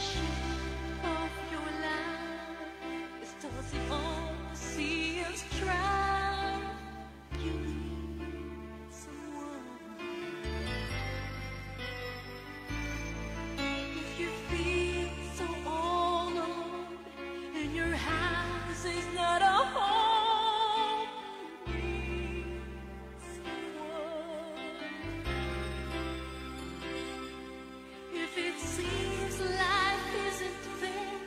shape of your life is tossing on the sea of strife. You need someone. If you feel so all alone and your house is not a home, you need someone. If it seems life isn't fair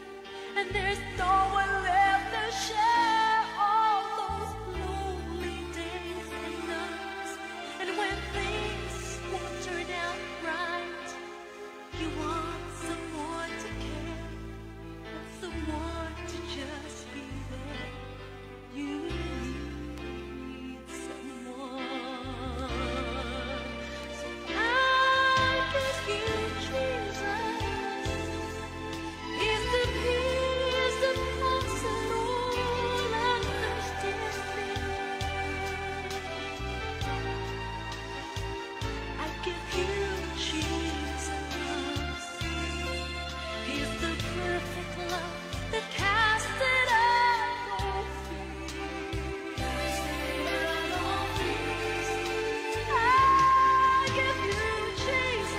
and there's no one left to share all those lonely days and nights, and when things won't turn out right, you want someone to care and someone to just be there. You need someone. So I give you Jesus. He's the peace that passes all understanding. I give you Jesus. He's the perfect love that casts it out all fears. I give you Jesus.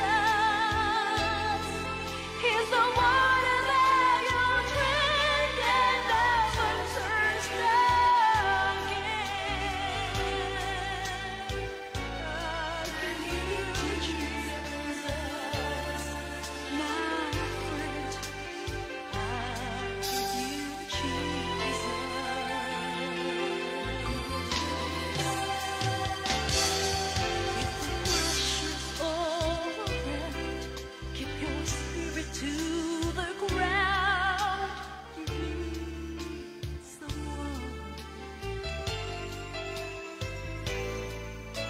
He's the one that you drink and never turns back again. I give you Jesus, my friend. I give you Jesus. If the pressure's all around, keep your spirit to the ground. You need someone.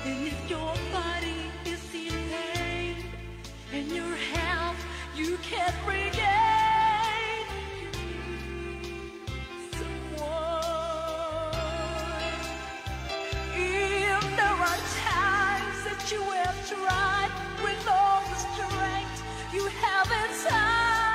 And if your body is in pain and your health you can't regain, you need someone. If there are times that you have tried with all the strength you have inside,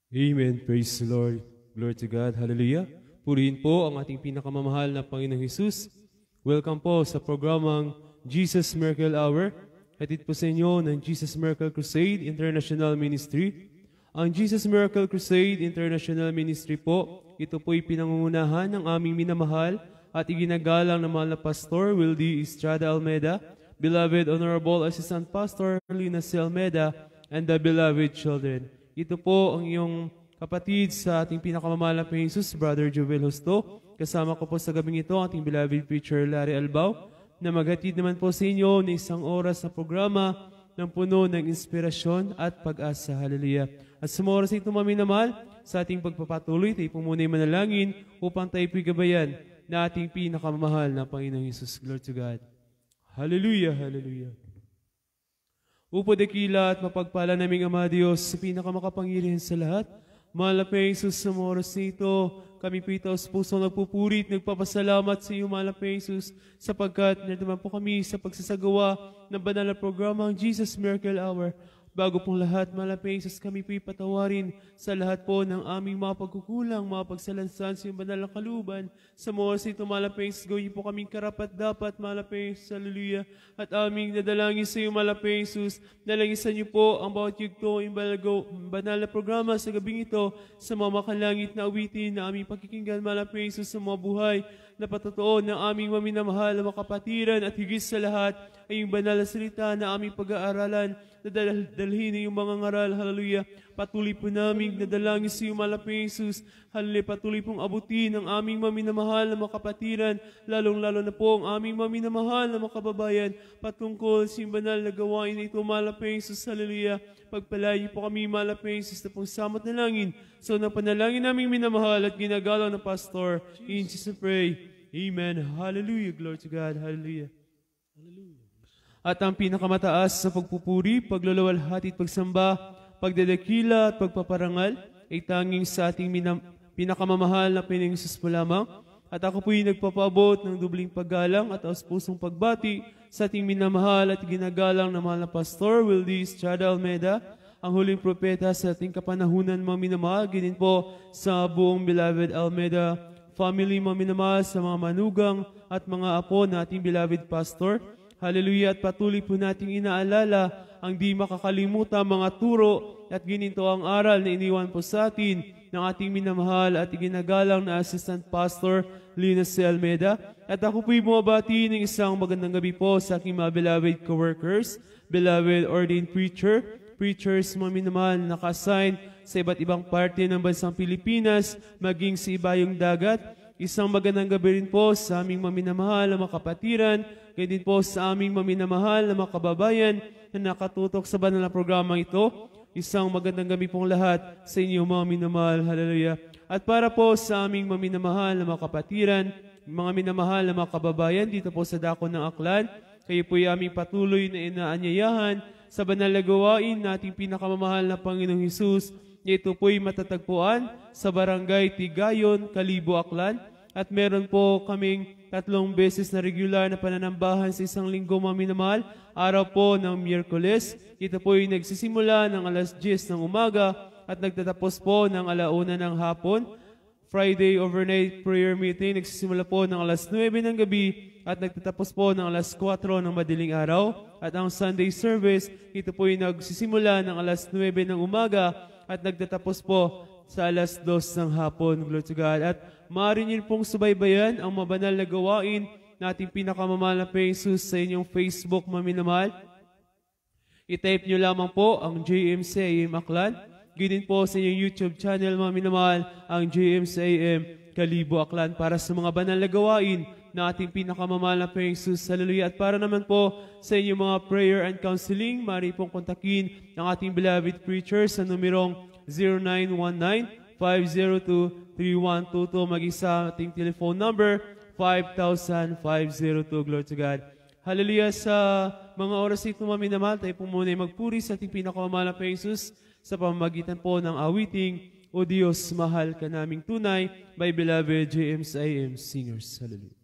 Amen. Praise the Lord. Glory to God. Hallelujah. Purihin po ang ating pinakamamahal na Panginoong Hesus. Welcome po sa programang Jesus Miracle Hour. Hatid po sa inyo ng Jesus Miracle Crusade International Ministry. Ang Jesus Miracle Crusade International Ministry po, ito po'y pinangungunahan ng aming minamahal at iginagalang na mahal na Pastor Wildy Estrada Almeida, beloved Honorable Assistant Pastor Lina C. Almeida, and the beloved children. Ito po ang iyong kapatid sa ating pinakamamahal na Panginoong Jesus, Brother Joel Justo. Kasama ko po sa gabing ito ang ating beloved preacher Larry Albao, na maghatid naman po sa inyo ng isang oras na programa ng puno ng inspirasyon at pag-asa. Hallelujah. At sa mga oras na ito, maminamahal, sa ating pagpapatuloy, tayo po muna manalangin upang tayo po'y gabayan na ating pinakamamahal na Panginoong Jesus. Glory to God. Hallelujah, hallelujah. Upo dakila at mapagpala naming Ama Diyos sa pinakamakapangyarihan sa lahat. Mahal na Panginoong Jesus, sa mga oras nito, kami po ito sa pusong nagpupurit, nagpapasalamat sa iyo, mahal na Panginoong Jesus, sapagkat naman po kami sa pagsasagawa ng banal na programang Jesus Miracle Hour. Bago pong lahat, mahal na Panginoong Jesus, kami po ipatawarin sa lahat po ng aming mga pagkukulang, mga pagsalansan sa iyong banal na kaluban. Sa mga oras nito, mahal na Panginoong Jesus, gawin po kaming karapat-dapat, mahal na Panginoong Jesus, hallelujah. At aming nadalangin sa iyo, mahal na Panginoong Jesus, nalangisan niyo po ang bawat yugto, banal na programa sa gabing ito, sa mga makalangit na awitin na aming pakikinggan, mahal na Panginoong Jesus, sa mga buhay na patotoo ng aming maminamahal na makapatiran at higit sa lahat ay yung banal na salita na aming pag-aaralan na dalhin ng iyong mga ngaral. Hallelujah. Patuloy po namin nadalangin sa iyo, mahal na Panginoong Jesus. Hallelujah. Patuloy pong abutin ang aming maminamahal na makapatiran, lalong-lalo na po ang aming maminamahal na makababayan patungkol sa iyong banal na gawain na ito, mahal na Panginoong Jesus. Hallelujah. Pagpalayo po kami, mahal na Panginoong Jesus, na pong samot na langin. So, napanalangin namin minamahal at ginagalaw na Pastor. In Jesus we pray. Amen. Hallelujah. Glory to God. Hallelujah. At ang pinakamataas sa pagpupuri, paglulawalhati at pagsamba, pagdadakila at pagpaparangal ay tanging sa ating pinakamamahal na Panginoong Jesus po lamang. At ako po'y nagpapaabot ng dubling paggalang at aus-pusong pagbati sa ating minamahal at ginagalang na mahal na Pastor Wildy Estrada Almeida, ang huling propeta sa ating kapanahunan, mga minamahal, ginin po sa buong beloved Almeida family, mga minamahal, sa mga manugang at mga apo na ating beloved Pastor. Hallelujah. At patuloy po nating inaalala ang di makakalimutan mga turo at gininto ang aral na iniwan po sa atin ng ating minamahal at iginagalang na Assistant Pastor Lina C. Almeida. At ako po'y bumabati ng isang magandang gabi po sa aking mga beloved co-workers, beloved ordained preachers, mga minamahal na naka-assign sa iba't ibang parte ng bansang Pilipinas, maging sa ibayong dagat. Isang magandang gabi rin po sa aming maminamahal na makapatiran, kaya din po sa aming maminamahal na makababayan na nakatutok sa banal na programang ito. Isang magandang gabi pong lahat sa inyo, mga minamahal. Hallelujah. At para po sa aming maminamahal na makapatiran, mga minamahal na makababayan dito po sa Dako ng Aklan, kayo po ay aming patuloy na inaanyayahan sa banal na gawain nating pinakamamahal na Panginoong Hesus. Ito po'y matatagpuan sa Barangay Tigayon, Kalibo, Aklan. At meron po kaming 3 beses na regular na pananambahan sa isang linggo, mga minamahal. Araw po ng Miyerkules. Ito po'y nagsisimula ng alas 10 ng umaga at nagtatapos po ng 1:00 ng hapon. Friday overnight prayer meeting, nagsisimula po ng alas 9 ng gabi at nagtatapos po ng alas 4 ng madaling araw. At ang Sunday service, ito po'y nagsisimula ng alas 9 ng umaga at nagtatapos po sa alas 2 ng hapon. Glory to God. At maaari niyo pong subaybayan ang mabanal na gawain na ating pinakamamahal na Panginoong Jesus sa inyong Facebook, mga minamahal. I-type nyo lamang po ang JMCAM Aklan. Ginin po sa inyong YouTube channel, mga minamahal, ang JMCAM Kalibo Aklan para sa mga banal na gawain na ating pinakamamahal na Panginoong Jesus. Hallelujah. At para naman po sa inyong mga prayer and counseling, maaari pong kontakin ang ating beloved preacher sa numerong 0919-502-3122, maging sa ating telephone number 5000-502. Glory to God. Hallelujah. Sa mga oras ito, mga minamahal, tayo po muna magpuri sa ating pinakamamahal na Panginoong Jesus sa pamamagitan po ng awiting O Diyos, mahal ka naming tunay, by beloved JMCAM singers. Hallelujah.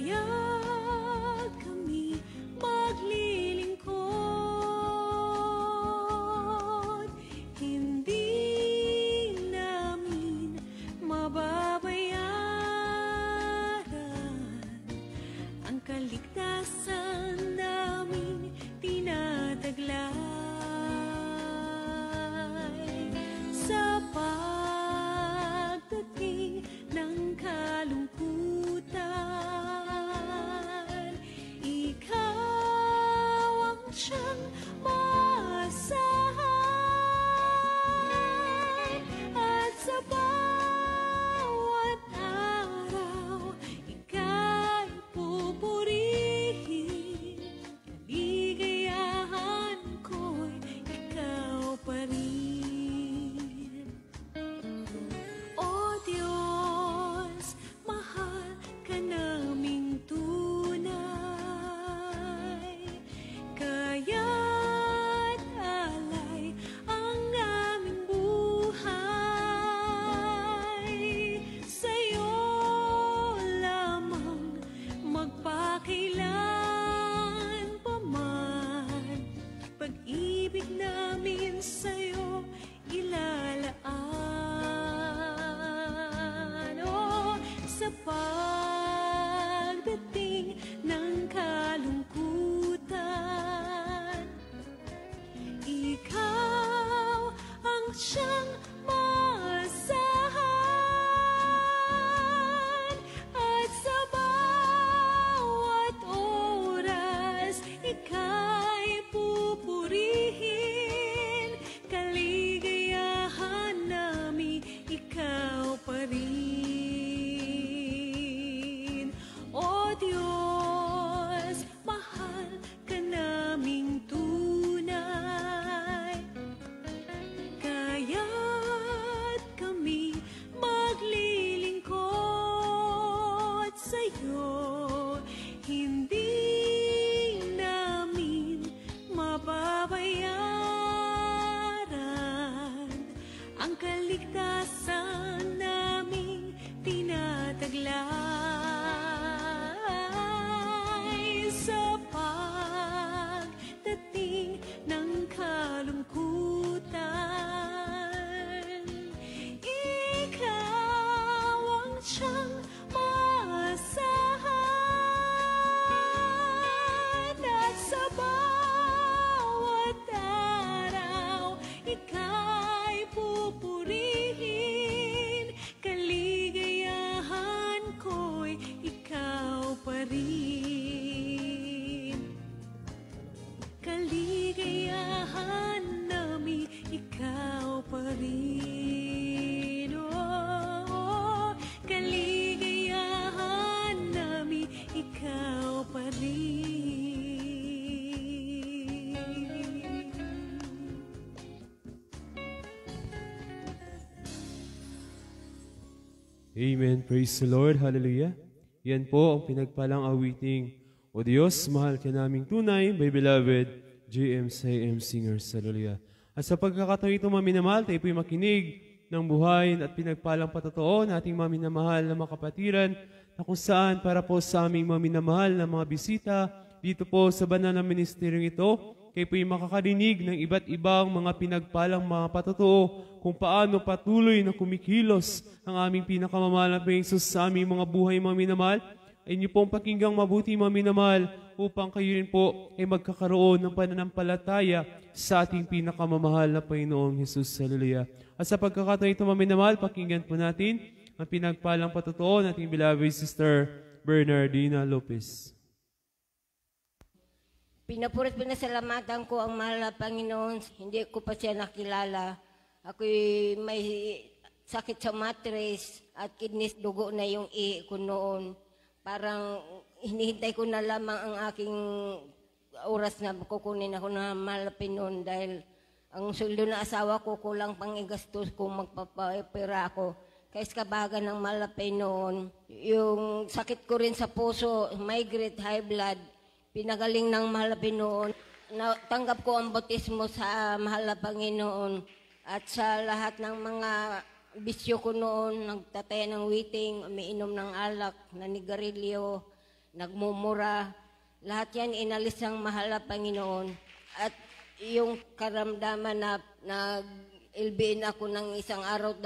Kaya't kami maglilingkod, hindi namin mababayaran ang kaligtasan namin tinataglay. Sa pagdating ng kalungkutan, ikaw ang siyang maasahan, at sa bawat araw ika'y pupurihin. Kaligayahan ko'y ikaw pa rin. O Diyos, mahal ka naming tunay, kaya't alay ang aming buhay. Sa'yo lamang magpakailan pa man, pag-ibig namin sa'yo ilalaan. O sa pagdating ng kalungkutan, ikaw ang siyang maasahan, at sa bawat oras ika'y pupurihin. Kaligayahan namin ikaw pa rin. O Diyos, mahal ka naming tunay, kaya't kami maglilingkod sa'yo, hindi namin mababayaran ang kaligtasan naming tinataglay. Sa pagdating ng kalungkutan, ikaw ang siyang maasahan, at sa bawat araw ika'y pupurihin. Kaligayahan ko'y ikaw pa rin. Kaligayahan namin ikaw pa rin. Oh, kaligayahan namin ikaw pa rin. Amen. Praise the Lord. Hallelujah. Yan po ang pinagpalang awiting, O Diyos, mahal ka naming tunay, by beloved JMCM Singers. Hallelujah. At sa pagkakataon ito, maminamahal, tayo po'y makinig ng buhay at pinagpalang patotoo na ating maminamahal na mga kapatiran, na kung saan para po sa aming maminamahal na mga bisita dito po sa banal na ministeryong ito, kayo po'y makakarinig ng iba't ibang mga pinagpalang mga patotoo kung paano patuloy na kumikilos ang aming pinakamamahal na Panginoon sa aming mga buhay maminamahal. Ay niyo pong pakinggang mabuti maminamahal upang kayo rin po ay magkakaroon ng pananampalataya sa ating pinakamamahal na Panginoong Jesus. Hallelujah. At sa pagkakataon ito maminamahal, pakinggan po natin ang pinagpalang patotoo ng ating beloved Sister Bernardina Lopez. Pinapurit pinasalamatan ko ang mahal na Panginoon. Hindi ko pa siya nakilala. Ako'y may sakit sa matres at kidneys, dugo na yung ihi ko noon. Parang hinihintay ko na lamang ang aking oras na kukunin ako na mahal na Panginoon dahil ang sweldo na asawa ko kulang pang igastos kung magpapapera ako. Kaya kabagan ng mahal na Panginoon. Yung sakit ko rin sa puso, migraine, high blood, pinagaling ng mahal na Panginoon. Natanggap ko ang bautismo sa mahal na Panginoon. At sa lahat ng mga bisyo ko noon, nagtataya ng waiting, umiinom ng alak, nanigarilyo, nagmumura. Lahat yan inalis ng mahal na Panginoon. At yung karamdaman na nag-ilbiin ako ng isang araw,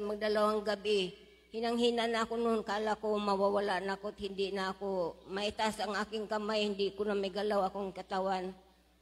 magdalawang gabi, hinang-hina na ako noon, kala ko mawawala na ako at hindi na ako maitaas ang aking kamay, hindi ko na may galaw akong katawan.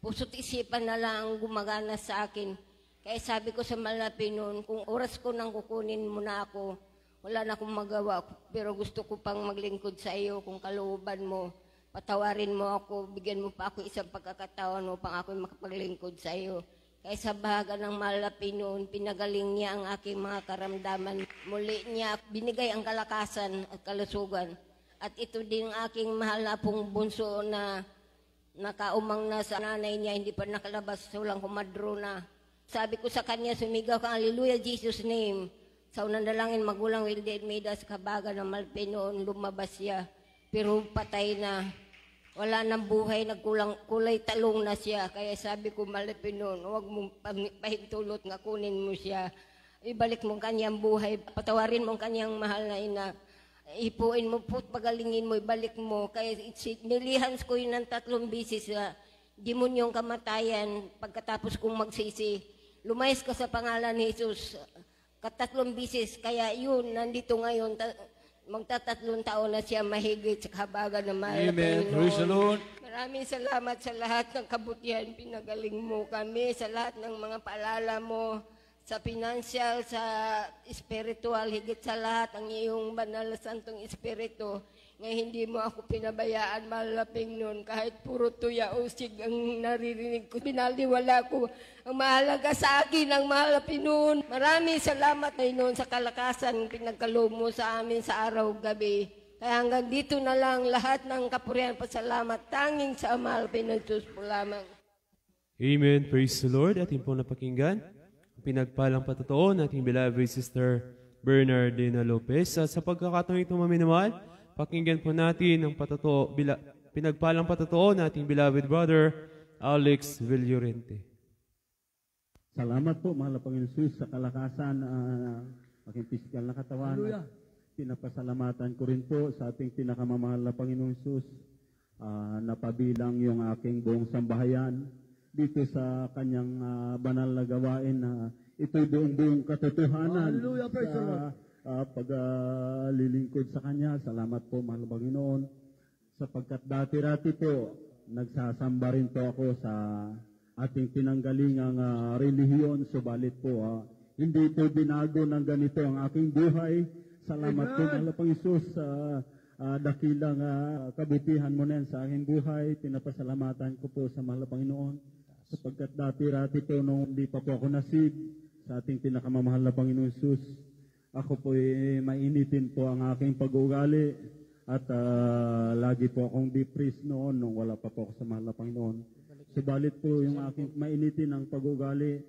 Puso't isipan na lang ang gumagana sa akin. Kaya sabi ko sa malapi noon, kung oras ko nang kukunin mo na ako, wala na akong magawa, pero gusto ko pang maglingkod sa iyo kung kalooban mo. Patawarin mo ako, bigyan mo pa ako isang pagkakataon upang ako makapaglingkod sa iyo. Kaya sa bahaga ng malapi noon, pinagaling niya ang aking mga karamdaman. Muli niya binigay ang kalakasan at kalusugan. At ito din ang aking mahal na pong bunso na nakaumang na sa nanay niya, hindi pa nakalabas, walang kumadro na. Sabi ko sa kanya, sumigaw ka, Hallelujah, Jesus' name. Sa unang dalangin, magulang will dead made us, kabaga ng malapi noon, lumabas siya. Pero patay na. Wala nang buhay, kulay talong na siya. Kaya sabi ko, malapi noon, huwag mong pahintulot nga kunin mo siya. Ibalik mo kanyang buhay, patawarin mo kanyang mahal na ina. Ipuin mo po, pagalingin mo, ibalik mo. Kaya nilihans ko yun ng 3 bisis na demonyong kamatayan pagkatapos kong magsisi. Lumayas ka sa pangalan ni Jesus. 3 bisis, kaya yun, nandito ngayon, magta-3 taon na siya mahigit sa kabaga ng mahal na Amen. Panginoon. Praise the Lord. Maraming salamat sa lahat ng kabutihan. Pinagaling mo kami sa lahat ng mga paalala mo, sa financial, sa spiritual, higit sa lahat ang iyong banal na santong espiritu. Ngayon hindi mo ako pinabayaan, malaping noon, kahit puro tuya usig ang naririnig ko. Pinaliwala ko ang mahalaga sa akin, ang malaping noon. Maraming salamat ay noon sa kalakasan pinagkaloob mo sa amin sa araw-gabi. Kaya hanggang dito na lang lahat ng kapurihan pasalamat, tanging sa malaping ng Diyos po lamang. Amen. Praise the Lord. Ating po napakinggan ang pinagpalang patotoo ng ating beloved Sister Bernardina Lopez. At sa pagkakataong ito, maminamahal, pakinggan po natin ang pinagpalang patotoo ng ating beloved brother, Alex Villorente. Salamat po, mahal na Panginoon Jesus, sa kalakasan aking pisikal na katawan. Hallelujah. Pinapasalamatan ko rin po sa ating pinakamamahal na Panginoon Jesus, napabilang yung aking buong sambahayan dito sa kanyang banal na gawain na ito'y buong katotohanan. Hallelujah, praise the Lord. Paglilingkod sa Kanya. Salamat po, mahal na Panginoon. Sapagkat dati-rati po, nagsasamba rin po ako sa ating pinanggalingang relihiyon. Subalit po, hindi po binago ng ganito ang aking buhay. Salamat po, mahal na Panginoon, sa dakilang kabutihan mo na yan sa aking buhay. Pinapasalamatan ko po sa mahal na Panginoon. Sapagkat dati-rati po, nung hindi pa po ako nasib sa ating pinakamamahal na Panginoon Jesus, ako po mainitin po ang aking pag-uugali at lagi po akong depressed noon nung wala pa po ako sa mahal na Panginoon. Subalit po yung aking mainitin ang pag-uugali,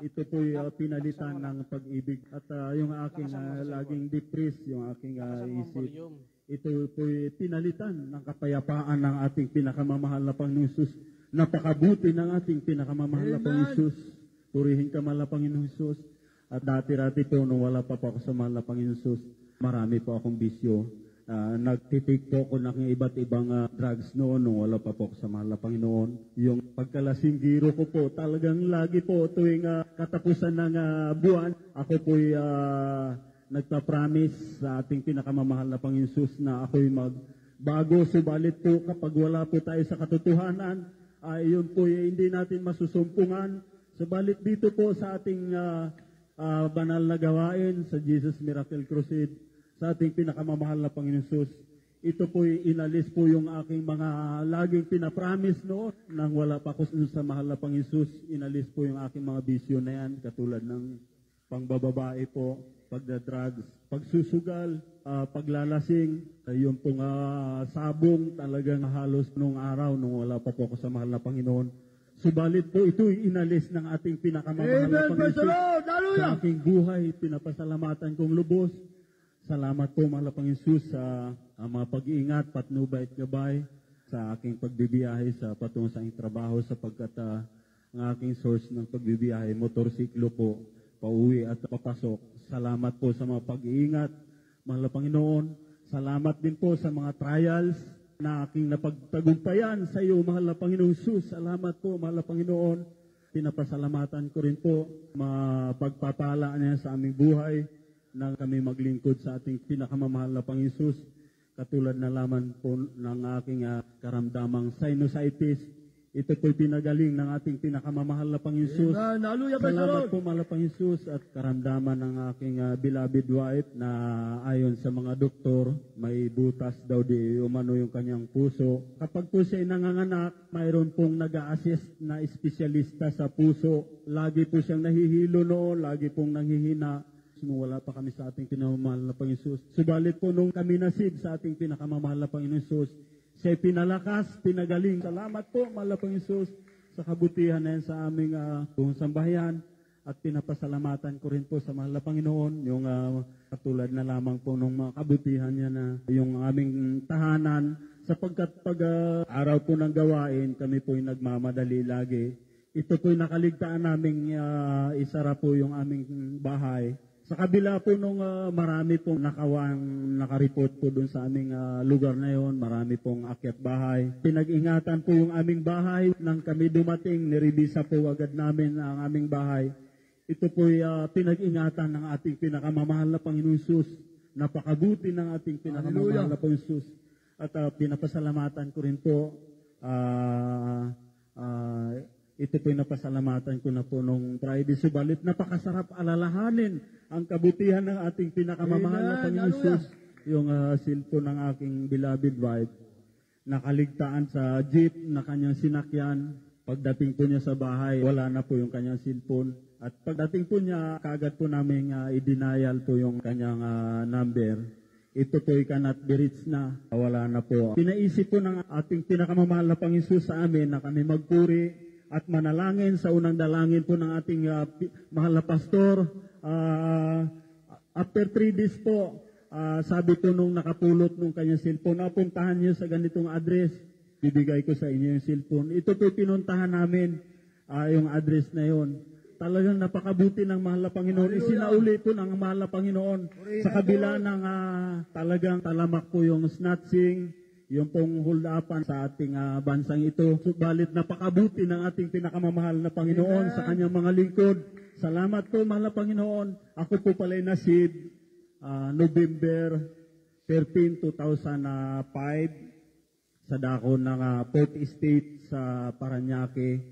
ito po pinalitan ng pag-ibig. At yung aking laging depressed, yung aking isip, ito po pinalitan ng kapayapaan ng ating pinakamamahal na Panginoon Jesus. Napakabuti ng ating pinakamamahal na Panginoon Jesus. Purihin ka, mahal na Panginoon Jesus. At dati-rati po, nung wala pa po ako sa mahal na Panginoon Jesus, marami po akong bisyo. Nagtitake po ako ng iba't ibang drugs noon nung wala pa po ako sa mahal na Panginoon. Yung pagkalasinggiro ko po, talagang lagi po tuwing katapusan ng buwan, ako po'y nagpa-promise sa ating pinakamamahal na Panginoon Jesus na ako'y magbago. Subalit po, kapag wala po tayo sa katotohanan, yun po hindi natin masusumpungan. Subalit dito po sa ating banal na gawain sa Jesus Miracle Crusade, sa ating pinakamamahal na Panginoon Jesus, ito po inalis po yung aking mga laging pinapromise noon nang wala pa ako sa mahal na Panginoon Jesus. Inalis po yung aking mga bisyo na yan, katulad ng pangbababae po, pagdadrugs, pagsusugal, paglalasing, yung pong sabong talagang halos nung araw nung wala pa po ako sa mahal na Panginoon. Subalit po, ito'y inalis ng ating pinakamamahal na Panginoon sa aking buhay. Pinapasalamatan kong lubos. Salamat po, mahal na Panginoon Jesus, sa mga pag-iingat, patnubay at gabay sa aking pagbibiyahe sa patungo sa aking trabaho, sapagkat ang aking source ng pagbibiyahe, motorsiklo po, pauwi at papasok. Salamat po sa mga pag-iingat, mahal na Panginoon, Salamat din po sa mga trials na aking napagtagumpayan sa iyo, mahal na Panginoong Jesus. Salamat po, mahal na Panginoon. Pinapasalamatan ko rin po mapagpapala niya sa aming buhay na kami maglingkod sa ating pinakamamahal na Panginoong Jesus. Katulad na laman po ng aking karamdamang sinusitis. Ito po'y pinagaling ng ating pinakamamahal na Panginoong Jesus. Salamat po, mahal na Panginoong Jesus, at karamdaman ng aking beloved wife na ayon sa mga doktor, may butas daw di umano yung kanyang puso. Kapag po siya nanganganak, mayroon pong nag-a-assist na espesyalista sa puso. Lagi po siyang nahihilo noon, lagi pong nanghihina. Nung wala pa kami sa ating pinakamamahal na Panginoong Jesus. Subalit po nung kami nasid sa ating pinakamamahal na Panginoong Jesus, siya'y pinalakas, pinagaling. Salamat po, mahal na Panginoong Jesus, sa kabutihan na yan sa aming buong sambahayan. At pinapasalamatan ko rin po sa mahal na Panginoon, yung katulad na lamang po nung mga kabutihan niya na yung aming tahanan. Sapagkat pag araw po ng gawain, kami po'y nagmamadali lagi. Ito po'y nakaligtaan naming isara po yung aming bahay. Sa kabila po nung marami pong nakareport po dun sa aming lugar na yon, marami pong akyat bahay. Pinag-ingatan po yung aming bahay. Nang kami dumating, niribisa po agad namin ang aming bahay. Ito po'y pinag-ingatan ng ating pinakamamahal na Panginoong Jesus. Napakabuti ng ating pinakamamahal na Panginoong Jesus. At pinapasalamatan ko rin po, ito po'y napasalamatan ko na po nung Friday. Subalit, napakasarap alalahanin ang kabutihan ng ating pinakamamahal na Panginoong Jesus. Yung cellphone ng aking beloved wife, nakaligtaan sa jeep na kanyang sinakyan. Pagdating po niya sa bahay, wala na po yung kanyang cellphone. At pagdating po niya, kaagad po namin i-denial po yung kanyang number. Ito po'y cannot be reached na. Wala na po. Pinaisip po ng ating pinakamamahal na Panginoong Jesus sa amin na kami magpuri at manalangin sa unang dalangin po ng ating mahal na pastor. After 3 days po, sabi po nung nakapulot nung kanyang cellphone, puntahan niyo sa ganitong address, bibigay ko sa inyo yung cellphone. Ito po pinuntahan namin, yung address na yon. Talagang napakabuti ng mahal na Panginoon. Isinauli po ng mahal na Panginoon sa kabila ng talagang talamak po yung snatching, yung pong hold-upan sa ating bansang ito. Subalit napakabuti ng ating pinakamamahal na Panginoon sa kanyang mga lingkod. Salamat po, mahal na Panginoon. Ako po pala'y nasid November 13, 2005 sa dako ng 4th Estate sa Parañaque.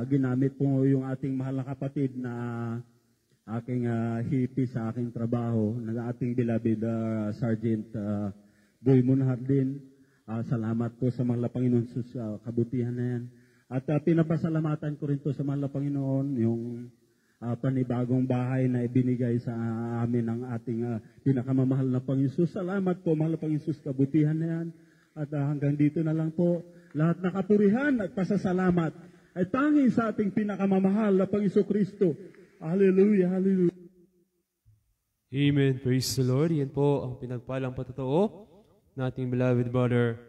Ginamit po yung ating mahal na kapatid na aking hippie sa aking trabaho, ng ating beloved Sergeant Boy Munhar din. Salamat po sa mahal na Panginoon sa kabutihan na yan. At pinapasalamatan ko rin po sa mahal na Panginoon yung panibagong bahay na ibinigay sa amin ng ating pinakamamahal na Panginoon. Salamat po, mahal na Panginoon, kabutihan na yan. At hanggang dito na lang po, lahat na kapurihan at pasasalamat ay tanging sa ating pinakamamahal na Panginoon Kristo. Hallelujah, hallelujah. Amen. Praise the Lord. Yan po ang pinagpalang patotoo nating beloved brother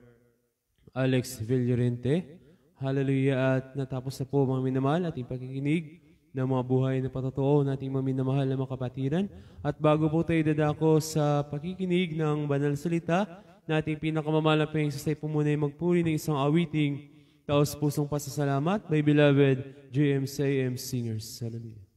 Alex Villarente. Hallelujah. At natapos na po mga minamahal ating pakikinig ng mga buhay na patotoo nating mga minamahal na mga kapatiran. At bago po tayo dadako sa pakikinig ng banal salita, nating pinakamamahal na Panginoon sa po muna ay magpuri ng isang awiting taos pusong pasasalamat by beloved JMCM singers. Hallelujah.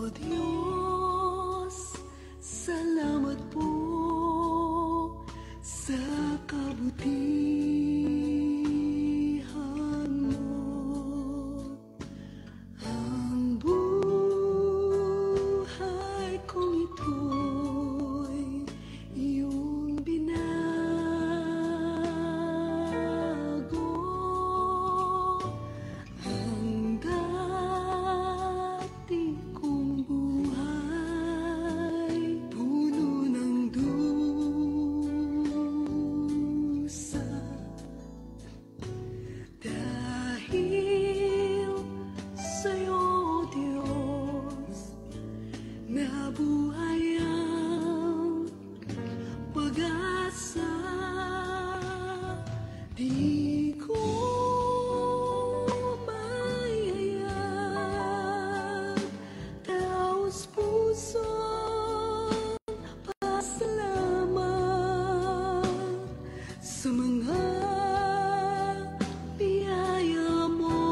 Oh Diyos, salamat po pag-asa, di ko maihayag, taos pusong pasalamat sa mga biyaya mo,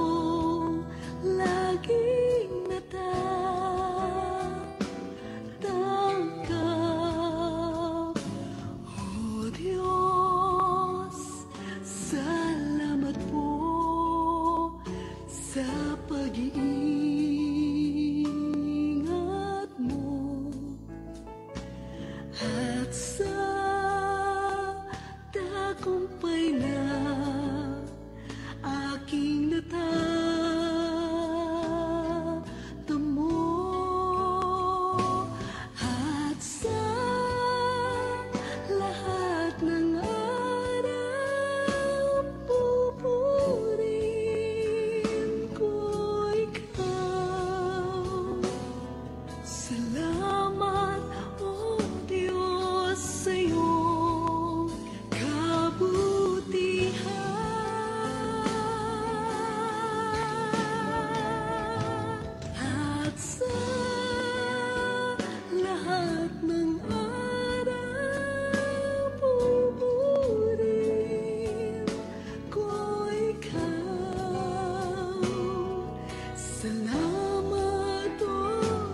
laging natatangkap. O Diyos, salamat po sa pag-iingat mo at sa tagumpay na aking natatamo at sa lahat ng araw pupurihin ko ikaw. Salamat, O Diyos, sa iyong kabutihan at sa lahat ng araw pupurihin ko ikaw. Salamat, O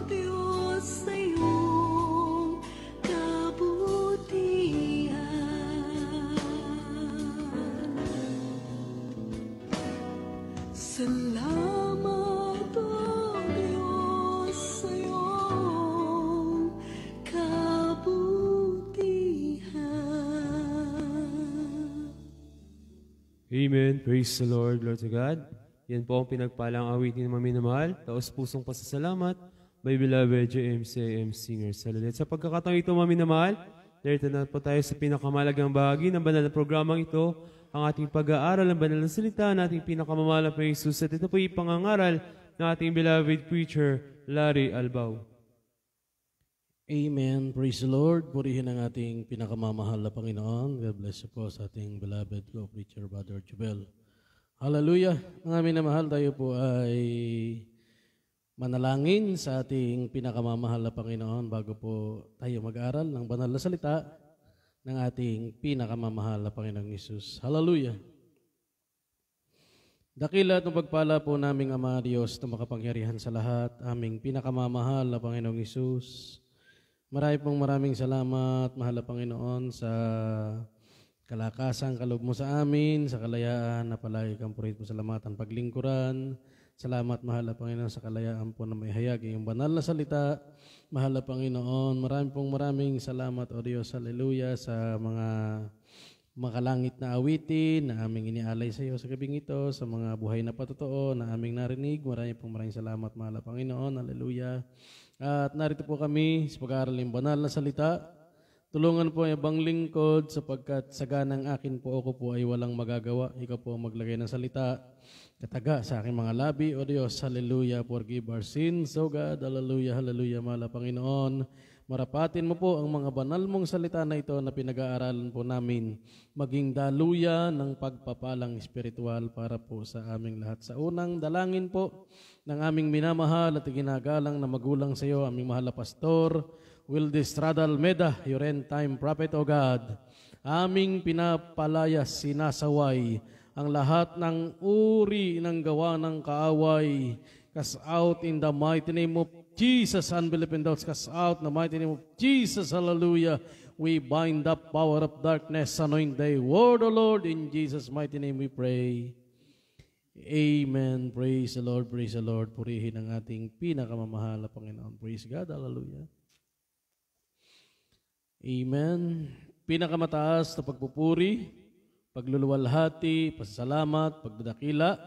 Diyos, sa iyong kabutihan. Salamat, O Diyos, sa iyong kabutihan. Amen. Praise the Lord. Glory to God. Yan po ang pinagpalang awitin ng mga minamahal. Taos pusong pasasalamat by beloved JMCM Singers. Hallelujah. Sa pagkakataong ito, mga minamahal, narito na po tayo sa pinakamalagang bahagi ng banal na programang ito, ang ating pag-aaral ng banal na salita ng ating pinakamamahal na Jesus. At ito po ipangangaral ng ating beloved preacher, Larry Albao. Amen. Praise the Lord. Purihin ang ating pinakamamahal na Panginoon. God bless you po sa ating beloved co-preacher, Brother Jubel. Hallelujah. Mga minamahal, tayo po ay manalangin sa ating pinakamamahal na Panginoon bago po tayo mag-aral ng banal na salita ng ating pinakamamahal na Panginoong Hesus. Hallelujah. Dakila at pagpala po naming Ama Diyos na makapangyarihan sa lahat, aming pinakamamahal na Panginoong Hesus. Maraming salamat, mahal na Panginoon, sa kalakasan, kaloob mo sa amin, sa kalayaan na palagi kang purihin mo salamatan paglingkuran. Salamat, mahal na Panginoon, sa kalayaan po na may hayag iyong banal na salita. Mahal na Panginoon, maraming salamat, O Diyos, hallelujah, sa mga makalangit na awitin na aming inialay sa iyo sa gabing ito, sa mga buhay na patotoo na aming narinig. Maraming salamat, mahal na Panginoon, hallelujah. At narito po kami sa pag-aaral ng banal na salita. Tulungan po ang ibang lingkod sapagkat saganang akin po ako po ay walang magagawa. Ikaw po ang maglagay ng salita. Kataga sa aking mga labi, O Diyos, hallelujah, forgive our sins, O God, hallelujah, hallelujah, mahal na Panginoon. Marapatin mo po ang mga banal mong salita na ito na pinag-aaralan po namin, maging daluyan ng pagpapalang espiritual para po sa aming lahat. Sa unang dalangin po ng aming minamahal at ginagalang na magulang sa iyo, aming mahal na pastor, Wildes Radal Meda, your end time prophet, O God, aming pinapalayas, sinasaway, ang lahat ng uri ng gawa ng kaaway, cast out in the mighty name of Jesus, unbelief and doubts, cast out in the mighty name of Jesus, hallelujah. We bind up power of darkness, anoint thy word, O Lord, in Jesus' mighty name we pray. Amen. Praise the Lord, praise the Lord. Purihin ang ating pinakamamahal na Panginoon. Praise God, hallelujah. Amen. Pinakamataas na pagpupuri, pagluluwalhati, pasasalamat, pagdadakila,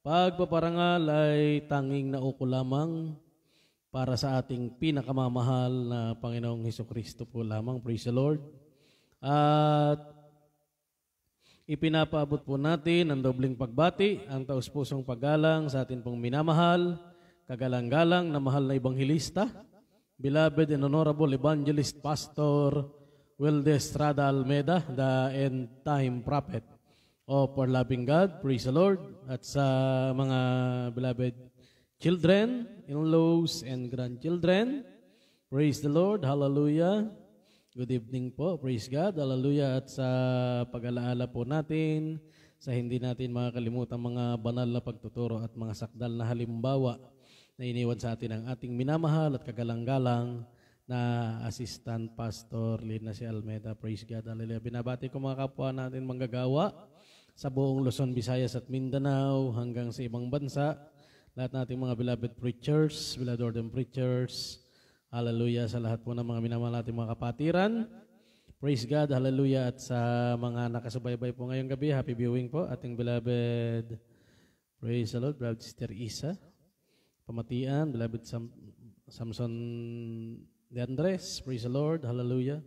pagpaparangal ay tanging nauko lamang para sa ating pinakamamahal na Panginoong Hesukristo po lamang. Praise the Lord. At ipinapaabot po natin ang dobling pagbati, ang taus-pusong paggalang sa atin pong minamahal, kagalang-galang na mahal na Ebanghelista, beloved and honorable Evangelist Pastor Wilde Estrada Almeda, the end time prophet of our loving God. Praise the Lord. At sa mga beloved children, in-laws, and grandchildren, praise the Lord. Hallelujah. Good evening po. Praise God. Hallelujah. At sa pag-alaala po natin, sa hindi natin makakalimutan mga banal na pagtuturo at mga sakdal na halimbawa na iniwan sa atin ang ating minamahal at kagalang-galang na Assistant Pastor Lina C. Almeda. Praise God. Hallelujah. Binabati ko mga kapwa natin manggagawa sa buong Luzon, Visayas at Mindanao hanggang sa ibang bansa. Lahat nating mga beloved preachers, beloved ordained preachers. Hallelujah sa lahat po ng mga minamahal nating mga kapatiran. Praise God, hallelujah. At sa mga nakasubaybay po ngayong gabi, happy viewing po ating beloved, praise the Lord, beloved Sister Isa, Pamatian, beloved Samson De Andres, praise the Lord, hallelujah.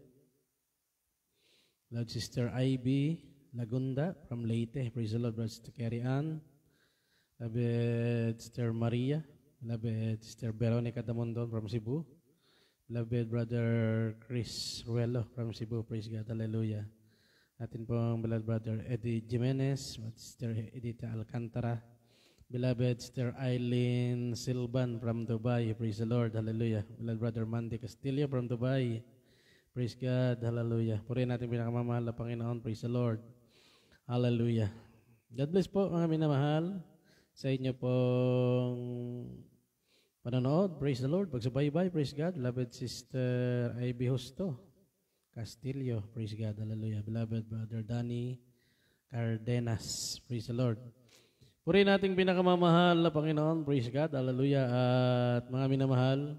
Beloved Sister Ivy Lagunda from Leyte, praise the Lord, beloved Sister Carrie Ann, beloved Sister Maria, beloved Sister Veronica Damondon from Cebu, beloved Brother Chris Ruelo from Cebu, praise God, hallelujah. Atin pong beloved Brother Eddie Jimenez, Sister Edita Alcantara, beloved Sister Eileen Silvan from Dubai, praise the Lord, hallelujah. Beloved Brother Mandy Castillo from Dubai, praise God, hallelujah. Purihin natin pinakamamahal na Panginoon, praise the Lord, hallelujah. God bless po mga minamahal sa inyo pong panonood, praise the Lord, pagsubaybay, praise God. Beloved Sister Ivy Justo Castillo, praise God, hallelujah. Beloved Brother Danny Cardenas, praise the Lord. Purihin nating pinakamamahal na Panginoon, praise God, hallelujah. At mga minamahal,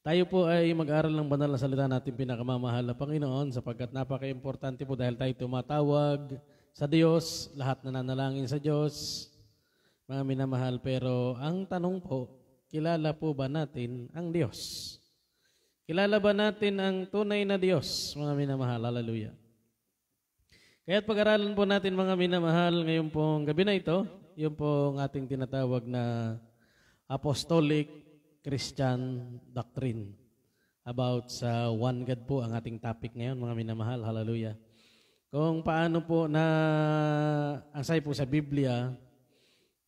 tayo po ay mag-aral ng banal na salita natin pinakamamahal na Panginoon sapagkat napaka-importante po dahil tayo tumatawag sa Diyos, lahat na nanalangin sa Diyos, mga minamahal, pero ang tanong po, kilala po ba natin ang Diyos? Kilala ba natin ang tunay na Diyos, mga minamahal? Hallelujah. Kaya't pag-aralan po natin mga minamahal ngayon pong gabi na ito, yung pong ating tinatawag na Apostolic Christian Doctrine. About sa one God po ang ating topic ngayon, mga minamahal. Hallelujah. Kung paano po na asay po sa Biblia,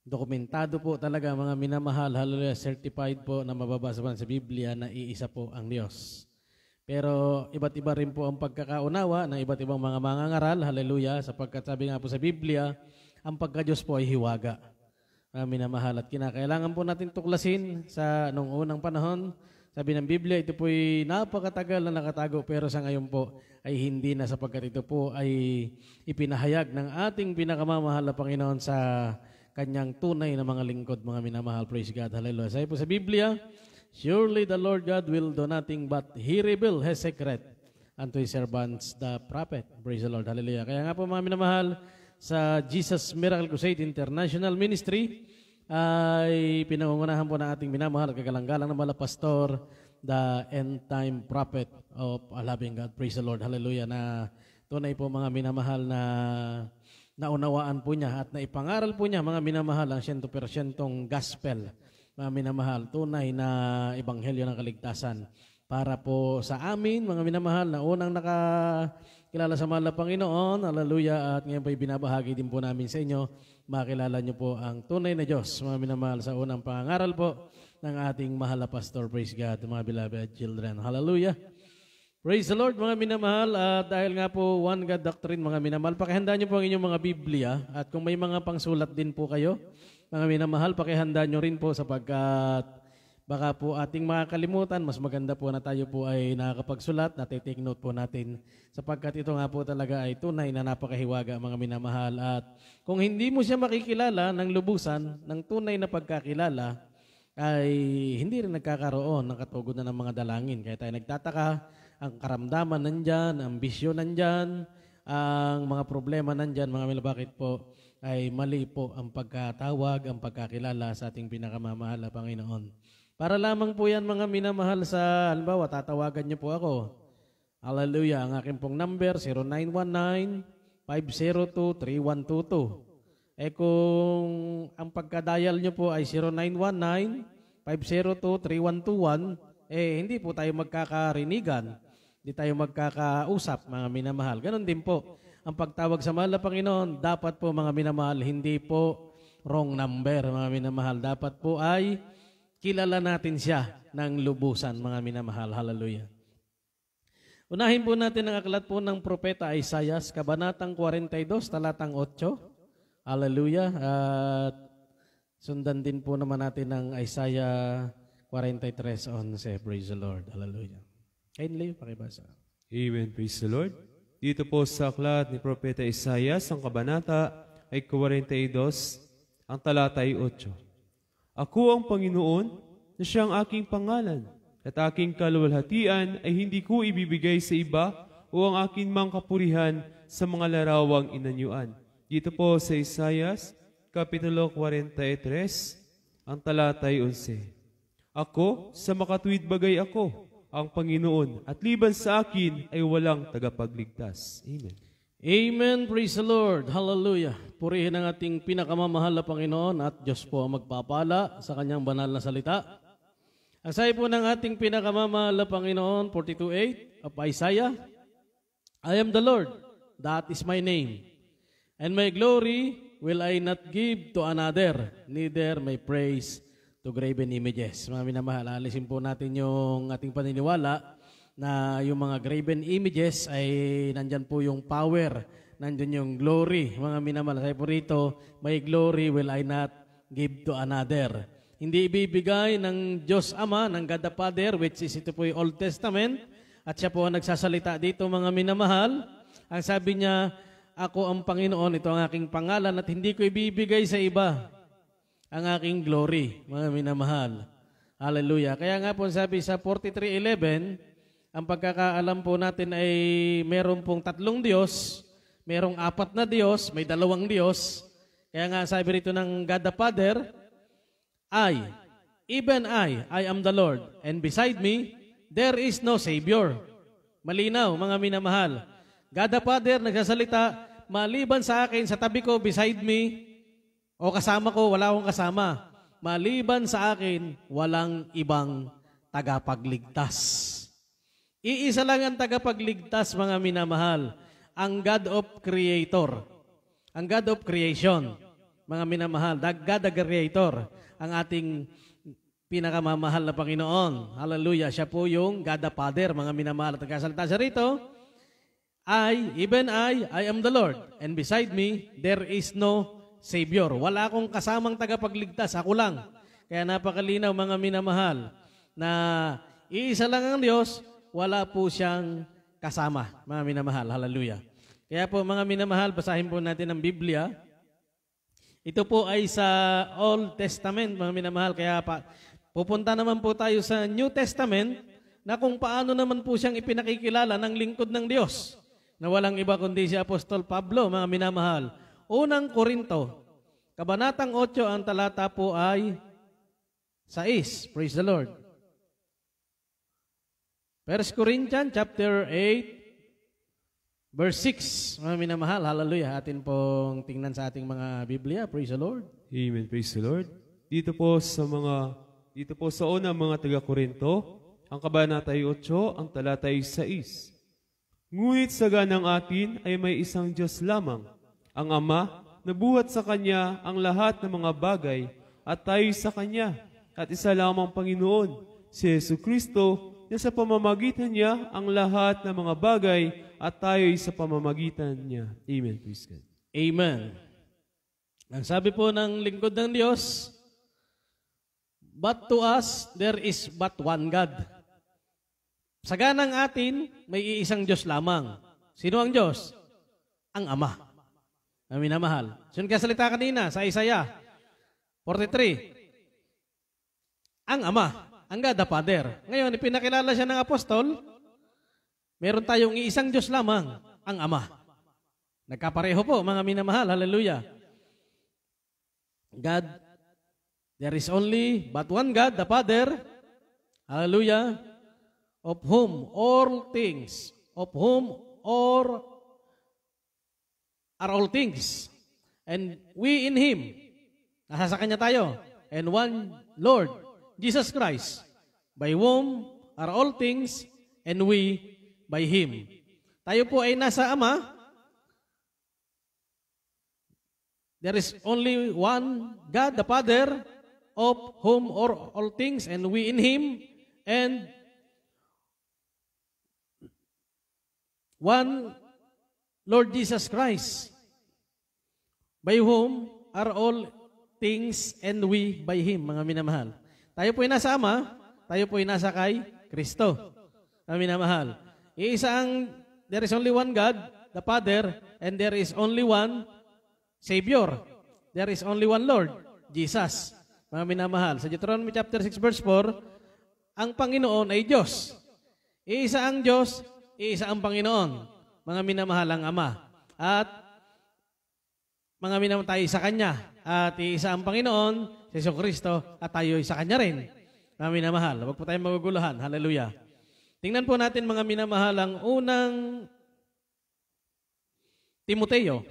dokumentado po talaga mga minamahal, hallelujah, certified po na mababasa po sa Biblia na iisa po ang Diyos. Pero iba't iba rin po ang pagkakaunawa ng iba't ibang mga mangangaral, hallelujah, sapagkat sabi nga po sa Biblia, ang pagka-Diyos po ay hiwaga. Mga minamahal, at kinakailangan po natin tuklasin sa nung unang panahon. Sabi ng Biblia, ito po'y napakatagal na nakatago, pero sa ngayon po ay hindi na sapagkat ito po ay ipinahayag ng ating pinakamamahal na Panginoon sa kanyang tunay na mga lingkod, mga minamahal. Praise God. Hallelujah. Sabi po sa Biblia, surely the Lord God will do nothing but He reveal His secret unto His servants, the prophet. Praise the Lord. Hallelujah. Kaya nga po mga minamahal, sa Jesus Miracle Crusade International Ministry ay pinangungunahan po ng ating minamahal, kagalang-galang na pastor, the end time prophet of a loving God. Praise the Lord. Hallelujah. Na tunay po mga minamahal na naunawaan po niya at naipangaral po niya mga minamahal ang 100% gospel, mga minamahal, tunay na ebanghelyo ng kaligtasan para po sa amin, mga minamahal, na unang nakakilala sa mahal na Panginoon, hallelujah, at ngayon po binabahagi din po namin sa inyo, makilala niyo po ang tunay na Diyos, mga minamahal, sa unang pangaral po ng ating mahal na pastor, praise God, mga beloved children, hallelujah. Praise the Lord, mga minamahal. Dahil nga po one God doctrine, mga minamahal, pakihanda niyo po ang inyong mga Biblia. At kung may mga pangsulat din po kayo, mga minamahal, pakihanda niyo rin po sapagkat baka po ating makakalimutan. Mas maganda po na tayo po ay nakakapagsulat, natitake note po natin. Sapagkat ito nga po talaga ay tunay na napakahiwaga, mga minamahal. At kung hindi mo siya makikilala ng lubusan, ng tunay na pagkakilala, ay hindi rin nagkakaroon ng katugunan ng mga dalangin. Kaya tayo nagtataka, ang karamdaman nandyan, ang bisyo nandyan, ang mga problema nandyan, mga mila, bakit po ay mali po ang pagkatawag, ang pagkakilala sa ating pinakamamahal na Panginoon. Para lamang po yan, mga minamahal, sa halimbawa, tatawagan niyo po ako. Hallelujah, ang aking pong number, 0919-502-3122. Kung ang pagka-dial niyo po ay 0919-502-3121, hindi po tayo magkakarinigan. Di tayo magkakausap, mga minamahal. Ganon din po. Ang pagtawag sa mahal na Panginoon, dapat po mga minamahal, hindi po wrong number, mga minamahal. Dapat po ay kilala natin siya ng lubusan, mga minamahal. Hallelujah. Unahin po natin ang aklat po ng Propeta Isaiah, Kabanatang 42, talatang 8. Hallelujah. At sundan din po naman natin ang Isaiah 43:11. Praise the Lord. Hallelujah. Kindly, pakibasa. Amen. Praise the Lord. Dito po sa aklat ni Propeta Isaiah, ang kabanata ay 42, ang talata ay 8. Ako ang Panginoon na siyang aking pangalan, at aking kaluwalhatian ay hindi ko ibibigay sa iba o ang aking mga kapurihan sa mga larawang inanyuan. Dito po sa Isaiah, Kapitulo 43, ang talata ay 11. Ako, sa makatuwid bagay ako, ang Panginoon, at liban sa akin ay walang tagapagligtas. Amen. Amen. Praise the Lord. Hallelujah. Purihin ang ating pinakamamahal na Panginoon at Diyos po ang magpapala sa kanyang banal na salita. Ang sabi po ng ating pinakamamahal na Panginoon, 42:8 of Isaiah, I am the Lord, that is my name, and my glory will I not give to another, neither my praise to graven images. Mga minamahal, alisin po natin yung ating paniniwala na yung mga graven images ay nandyan po yung power, nandyan yung glory. Mga minamahal, sabi po rito, my glory will I not give to another. Hindi ibibigay ng Diyos Ama, ng God the Father, which is ito po yung Old Testament, at siya po ang nagsasalita dito, mga minamahal. Ang sabi niya, ako ang Panginoon, ito ang aking pangalan, at hindi ko ibibigay sa iba ang aking glory, mga minamahal. Hallelujah. Kaya nga po sabi sa 43:11, ang pagkakaalam po natin ay meron pong 3 Diyos, merong 4 na Diyos, may 2 Diyos. Kaya nga sabi rito ng God the Father, even I am the Lord, and beside me, there is no Savior. Malinaw, mga minamahal. God the Father nagsasalita, maliban sa akin, sa tabi ko, beside me, o kasama ko, wala akong kasama. Maliban sa akin, walang ibang tagapagligtas. Iisa lang ang tagapagligtas, mga minamahal, ang God of Creator, ang God of Creation, mga minamahal, God the Creator, ang ating pinakamamahal na Panginoon. Hallelujah. Siya po yung God the Father, mga minamahal. At nagkasalita siya rito, even I am the Lord, and beside me, there is no Savior. Wala akong kasamang tagapagligtas, ako lang. Kaya napakalinaw, mga minamahal, na iisa lang ang Diyos, wala po siyang kasama, mga minamahal. Hallelujah. Kaya po, mga minamahal, basahin po natin ang Biblia. Ito po ay sa Old Testament, mga minamahal. Kaya pupunta naman po tayo sa New Testament na kung paano naman po siyang ipinakikilala ng lingkod ng Diyos na walang iba kundi si Apostol Pablo, mga minamahal. Unang Korinto, Kabanatang 8, ang talata po ay 6. Praise the Lord. 1 Corinthians chapter 8, verse 6, mga minamahal, hallelujah. Atin pong tingnan sa ating mga Biblia. Praise the Lord. Amen. Praise the Lord. Dito po sa unang mga taga-Korinto, ang kabanata ay 8, ang talata ay 6. Ngunit sa ganang atin ay may isang Diyos lamang, ang Ama, na buhat sa Kanya ang lahat ng mga bagay, at tayo sa Kanya, at isa lamang Panginoon, si Jesucristo, na sa pamamagitan niya ang lahat ng mga bagay at tayo'y sa pamamagitan niya. Amen. Praise God. Amen. Ang sabi po ng lingkod ng Diyos, but to us, there is but one God. Sa ganang atin, may iisang Diyos lamang. Sino ang Diyos? Ang Ama. Ang minamahal. Sino kasalita kanina sa Isaiah 43? Ang Ama. Ang God the Father. Ngayon, ipinakilala siya ng apostol, meron tayong iisang Diyos lamang, ang Ama. Nagkapareho po, mga minamahal. Hallelujah. God, there is only but one God, the Father. Hallelujah. Of whom all things, are all things. And we in Him. Nasa sa Kanya tayo. And one Lord, Jesus Christ, by whom are all things, and we by Him. Tayo po ay nasa Ama. There is only one God, the Father, of whom are all things, and we in Him, and one Lord Jesus Christ, by whom are all things, and we by Him, mga minamahal. Tayo po ay nasa Ama, tayo po ay nasa kay Kristo, mga minamahal. There is only one God, the Father, and there is only one Savior. There is only one Lord, Jesus. Mga minamahal, sa Deuteronomy chapter 6 verse 4, ang Panginoon ay Diyos. Iisa ang Diyos, iisa ang Panginoon. Mga minamahal ang Ama. At mga minamahal tayo sa Kanya. At iisa ang Panginoon, si Jesucristo, at tayo sa Kanya rin. Mga minamahal, huwag po tayong maguguluhan. Hallelujah. Tingnan po natin mga minamahal ang unang Timoteo.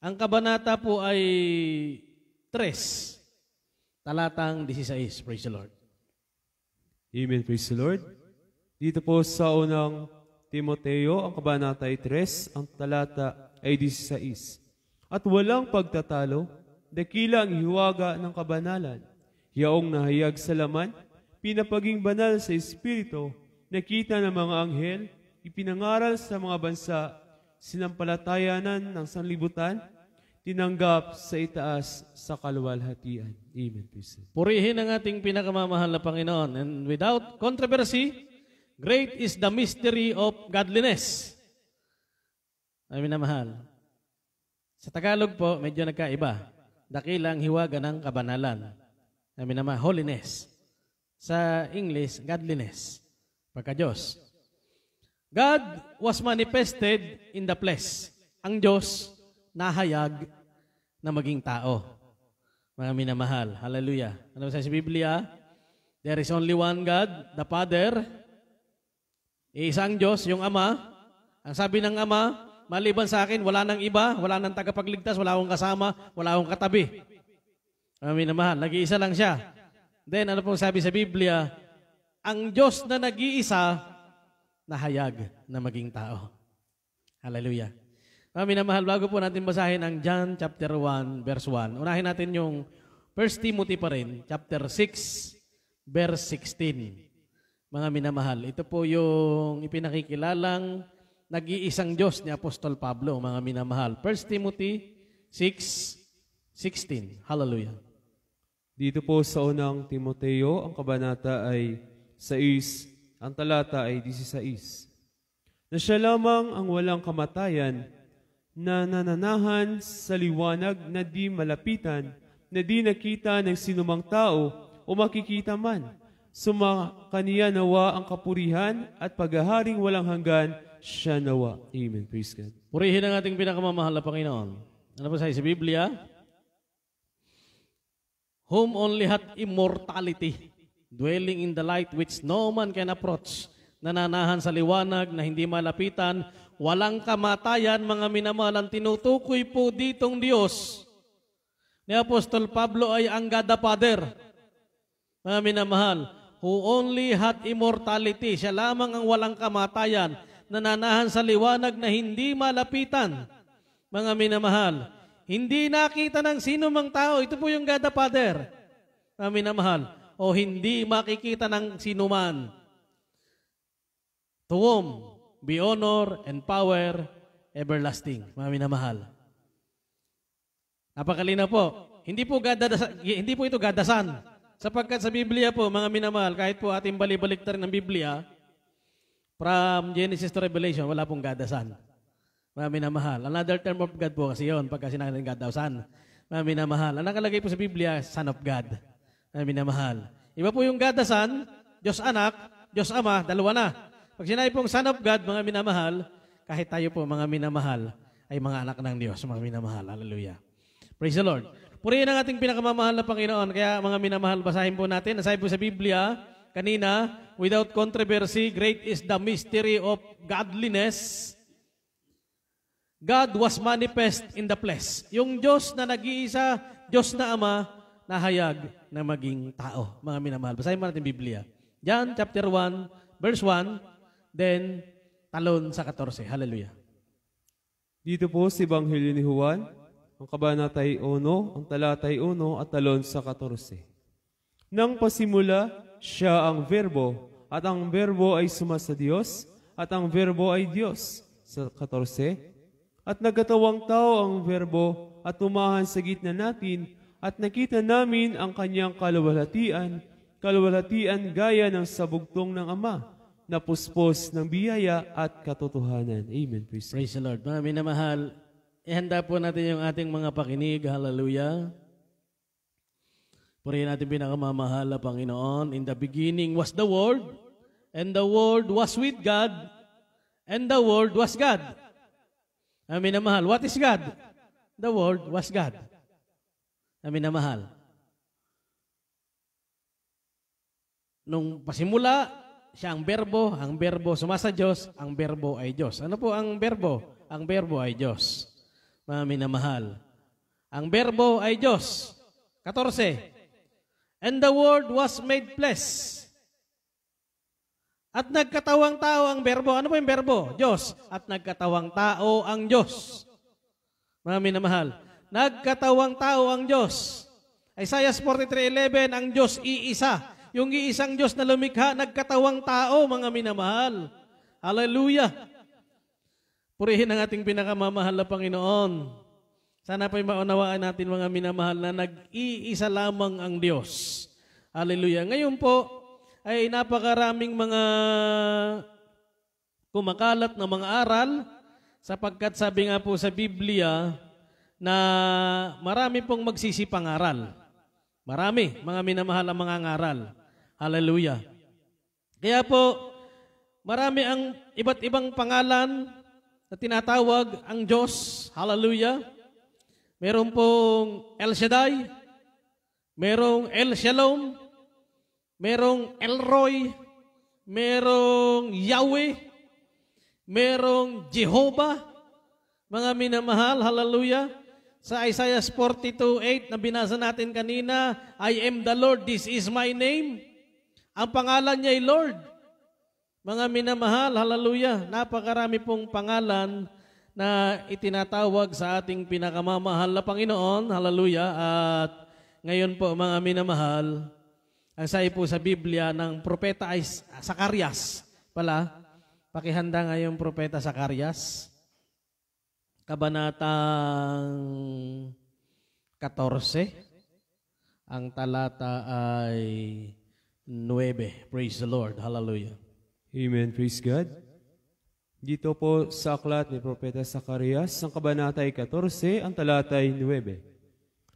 Ang kabanata po ay 3, talatang 16. Praise the Lord. Amen. Praise the Lord. Dito po sa unang Timoteo, ang kabanata ay 3, ang talata ay 16. At walang pagtatalo, dakila ang hiwaga ng kabanalan. Yaong nahayag sa laman, pinapaging banal sa Espiritu, nakita ng mga anghel, ipinangaral sa mga bansa, sinampalatayanan ng sanlibutan, tinanggap sa itaas sa kaluwalhatian. Amen. Purihin ang ating pinakamamahal na Panginoon. And without controversy, great is the mystery of godliness. Ay minamahal. Sa Tagalog po, medyo nagkaiba. Dakilang hiwaga ng kabanalan. Ay minamahal, holiness. Sa English, godliness. Pagka-Diyos. God was manifested in the flesh. Ang Diyos nahayag na maging tao. Mga minamahal. Hallelujah. Ano sa Biblia? There is only one God, the Father. Isang Diyos, yung Ama. Ang sabi ng Ama, maliban sa akin, wala nang iba, wala nang tagapagligtas, wala akong kasama, wala akong katabi. Mga minamahal, nag-iisa lang siya. Then, ano pong sabi sa Biblia? Ang Diyos na nag-iisa, nahayag na maging tao. Hallelujah. Mga minamahal, bago po natin basahin ang John chapter 1, verse 1. Unahin natin yung 1 Timothy pa rin, chapter 6, verse 16. Mga minamahal, ito po yung ipinakikilalang nag-iisang Diyos ni Apostol Pablo, mga minamahal. 1 Timothy 6:16. Hallelujah. Dito po sa unang Timoteo, ang kabanata ay 6, ang talata ay 16. Na siya lamang ang walang kamatayan, na nananahan sa liwanag na di malapitan, na di nakita ng sinumang tao o makikita man. Sumakaniya nawa ang kapurihan at paghaharing walang hanggan, siya nawa. Amen. Praise God. Purihin ang ating pinakamamahal na Panginoon. Ano po sa Biblia? Whom only hath immortality, dwelling in the light which no man can approach, nananahan sa liwanag na hindi malapitan, walang kamatayan, mga minamahal. Ang tinutukoy po ditong Diyos ni Apostol Pablo ay ang God the Father. Mga minamahal, who only hath immortality, siya lamang ang walang kamatayan, nananahan sa liwanag na hindi malapitan. Mga minamahal, hindi nakita ng sino mang tao. Ito po yung God the Father. Mga minamahal, o hindi makikita ng sino man. To whom be honor and power everlasting. Mga minamahal. Napakalina po. Hindi po ito gadasan. Sapagkat sa Biblia po, mga minamahal, kahit po ating balibaliktarin ng Biblia, from Genesis to Revelation, wala pong gadasan. Mga minamahal. Another term of God po kasi yun, pagka sinabi ng God daw, Son. Mga minamahal. Ang nakalagay po sa Biblia, Son of God. Mga minamahal. Iba po yung God the Son, Diyos Anak, Diyos Ama, dalawa na. Pag sinabi pong Son of God, mga minamahal, kahit tayo po, mga minamahal, ay mga anak ng Diyos, mga minamahal. Hallelujah. Praise the Lord. Purihin ang ating pinakamamahal na Panginoon. Kaya mga minamahal, basahin po natin. Nasabi po sa Biblia, kanina, without controversy, great is the mystery of godliness. God was manifest in the flesh. Yung Diyos na nag-iisa, Diyos na Ama, nahayag na maging tao. Mga minamahal, basahin mo natin Biblia. John chapter 1, verse 1, then talon sa 14. Hallelujah. Dito po sa Ebanghelyo ni Juan, ang kabanatay 1, ang talatay 1 at talon sa 14. Nang pasimula, siya ang verbo, at ang verbo ay sumasa Diyos, at ang verbo ay Diyos. Sa 14, at nagkatawang tao ang verbo, at tumahan sa gitna natin, at nakita namin ang kanyang kaluwalhatian gaya ng sabugtong ng Ama, na puspos ng biyaya at katotohanan. Amen. Praise God. Praise the Lord. Mga minamahal, ihanda po natin yung ating mga pakinig. Hallelujah. Purihin natin pinakamamahal na Panginoon. In the beginning was the Word, and the Word was with God, and the Word was God. Mga minamahal, what is God? The Word was God. Mga minamahal. Nung pasimula, siya ang berbo sumasa Diyos, ang berbo ay Diyos. Ano po ang berbo? Ang berbo ay Diyos. Mga minamahal. Ang berbo ay Diyos. 14. And the Word was made flesh. At nagkatawang tao ang berbo. Ano po yung berbo? Diyos. At nagkatawang tao ang Diyos. Mga minamahal. Nagkatawang tao ang Diyos. Isaiah 43:11, ang Diyos iisa. Yung iisang Diyos na lumikha, nagkatawang tao, mga minamahal. Hallelujah. Purihin ang ating pinakamamahal na Panginoon. Sana pa'y maunawaan natin, mga minamahal, na nag-iisa lamang ang Diyos. Hallelujah. Ngayon po, ay napakaraming mga kumakalat na mga aral, sapagkat sabi nga po sa Biblia, na marami pong magsisipang aral. Marami, mga minamahal ang mga ngaral. Hallelujah. Kaya po, marami ang iba't ibang pangalan na tinatawag ang Diyos. Hallelujah. Meron pong El Shaddai, merong El Shalom, merong El Roy, merong Yahweh, merong Jehovah. Mga minamahal, hallelujah. Sa Isaiah 42:8 na binasa natin kanina, I am the Lord, this is my name. Ang pangalan niya ay Lord. Mga minamahal, hallelujah. Napakarami pong pangalan na itinatawag sa ating pinakamamahal na Panginoon, hallelujah. At ngayon po, mga minamahal, ang sabi po sa Biblia ng propeta ay Zacarias pala. Pakihanda nga yung propeta Zacarias. Kabanatang 14, ang talata ay 9. Praise the Lord. Hallelujah. Amen. Praise God. Dito po sa aklat ni Propeta Zacarias, ang kabanata ay 14, ang talata ay 9.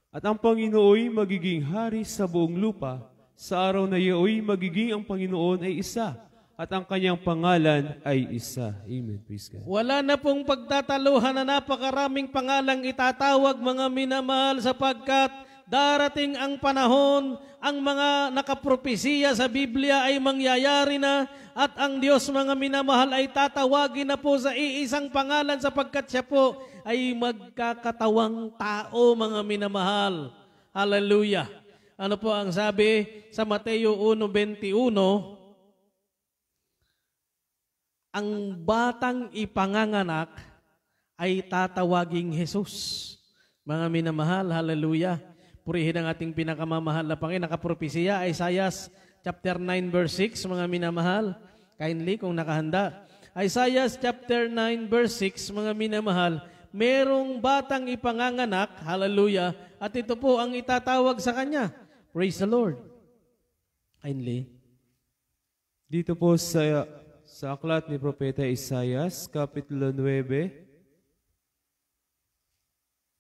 At ang Panginooy magiging hari sa buong lupa, sa araw na iyo'y magiging ang Panginoon ay isa, at ang kanyang pangalan ay isa. Amen. Praise God. Wala na pong pagtataluhan na napakaraming pangalang itatawag, mga minamahal, sapagkat darating ang panahon, ang mga nakapropesiya sa Biblia ay mangyayari na, at ang Diyos, mga minamahal, ay tatawagin na po sa iisang pangalan, sapagkat siya po ay magkakatawang tao, mga minamahal. Hallelujah. Ano po ang sabi sa Mateo 1:21? Ang batang ipanganganak ay tatawaging Jesus. Mga minamahal, hallelujah. Purihin ang ating pinakamamahal na Panginoon. Nakapropesiya, Isaiah chapter 9 verse 6, mga minamahal. Kindly kung nakahanda. Isaiah chapter 9 verse 6, mga minamahal. Merong batang ipanganganak, hallelujah. At ito po ang itatawag sa kanya. Praise the Lord. Kindly. Dito po sa aklat ni Propeta Isaias, Kapitulo 9,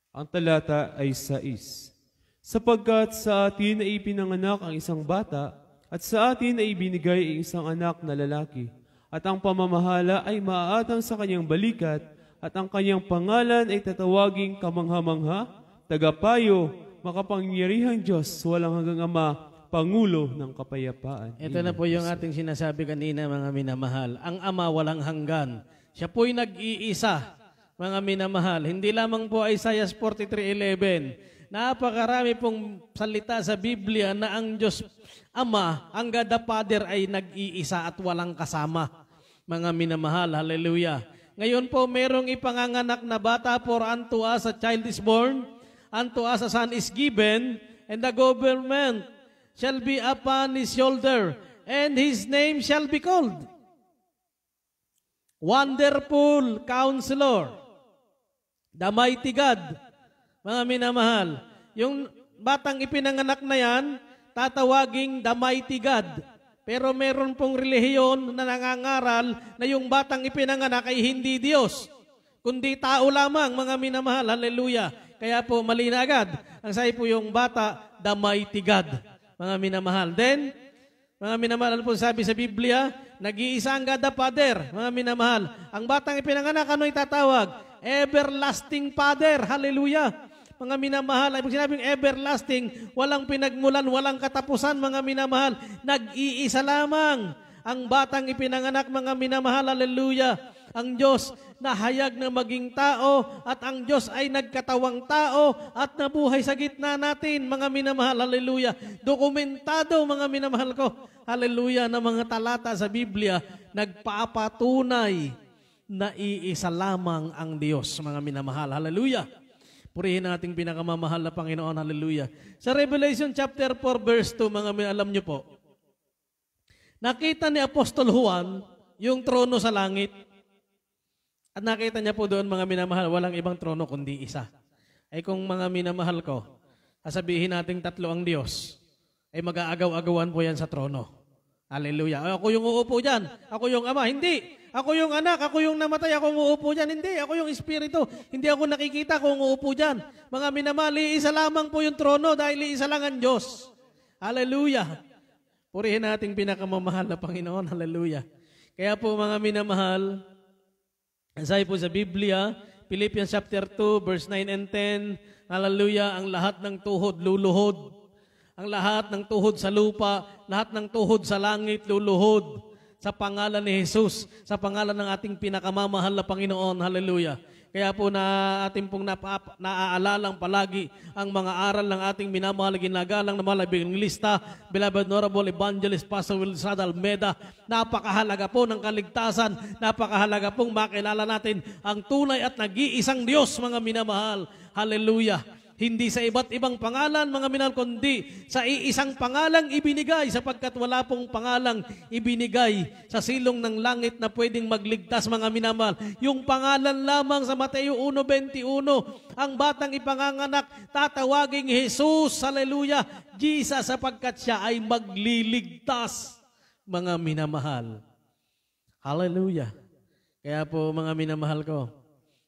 ang talata ay 6. Sapagkat sa atin ay ipinanganak ang isang bata, at sa atin ay ibinigay ang isang anak na lalaki, at ang pamamahala ay maaatang sa kanyang balikat, at ang kanyang pangalan ay tatawaging kamangha-mangha, tagapayo, makapangyarihang Diyos, walang hanggang Ama, Pangulo ng kapayapaan. Ito na po yung ating sinasabi kanina, mga minamahal. Ang Ama walang hanggan. Siya po'y nag-iisa, mga minamahal. Hindi lamang po Isaiah 43:11. Napakarami pong salita sa Biblia na ang Diyos Ama, ang God the Father ay nag-iisa at walang kasama. mga minamahal. Hallelujah. Ngayon po, merong ipanganganak na bata, for unto us a child is born, unto us a son is given, and the government shall be upon his shoulder, and his name shall be called Wonderful Counselor, the Mighty God. Mga minamahal, yung batang ipinanganak na yan, tatawaging the Mighty God. Pero meron pong relihiyon na nangangaral na yung batang ipinanganak ay hindi Diyos, kundi tao lamang, mga minamahal. Hallelujah. Kaya po mali na agad. Ang sabi po yung bata, the Mighty God, mga minamahal. Then, mga minamahal po sabi sa Biblia, nag-iisa ang God the Father, mga minamahal. Ang batang ipinanganak, ano itatawag? Everlasting Father. Hallelujah. Mga minamahal, ay pag sinabing everlasting, walang pinagmulan, walang katapusan, mga minamahal. Nag-iisa lamang ang batang ipinanganak, mga minamahal. Hallelujah. Ang Diyos na hayag na maging tao, at ang Diyos ay nagkatawang tao at nabuhay sa gitna natin, mga minamahal. Hallelujah. Dokumentado, mga minamahal ko. Hallelujah, na mga talata sa Biblia, nagpapatunay na iisa lamang ang Diyos, mga minamahal. Hallelujah. Purihin ang ating pinakamamahal na Panginoon. Hallelujah. Sa Revelation chapter 4 verse 2, mga alam nyo po, nakita ni Apostol Juan yung trono sa langit. At nakita niya po doon, mga minamahal, walang ibang trono kundi isa. Ay kung mga minamahal ko, sasabihin nating tatlo ang Diyos, ay mag-aagaw-agawan po yan sa trono. Hallelujah. Ako yung uupo dyan. Ako yung Ama. Hindi. Ako yung anak. Ako yung namatay. Ako yung uupo dyan. Hindi. Ako yung Espiritu. Hindi ako nakikita kung uupo dyan. Mga minamahal, isa lamang po yung trono dahil isa lang ang Diyos. Hallelujah. Purihin nating pinakamamahal na Panginoon. Hallelujah. Kaya po, mga minamahal, ang sabi po sa Biblia, Philippians chapter 2, verse 9 and 10, hallelujah, ang lahat ng tuhod luluhod. Ang lahat ng tuhod sa lupa, lahat ng tuhod sa langit luluhod sa pangalan ni Jesus, sa pangalan ng ating pinakamamahal na Panginoon. Hallelujah. Kaya po na ating pong naaalalang palagi ang mga aral ng ating minamahal ginagalang na malabing lista, Beloved Honorable Evangelist Pastor Wilson Almeida. Napakahalaga po ng kaligtasan, napakahalaga pong makilala natin ang tunay at nag-iisang Diyos, mga minamahal. Hallelujah. Hindi sa iba't ibang pangalan, mga minamahal, kundi sa iisang pangalang ibinigay, sapagkat wala pong pangalang ibinigay sa silong ng langit na pwedeng magligtas, mga minamahal. Yung pangalan lamang sa Mateo 1:21, ang batang ipanganganak, tatawaging Jesus, hallelujah, Jesus, sapagkat siya ay magliligtas, mga minamahal. Hallelujah. Kaya po, mga minamahal ko,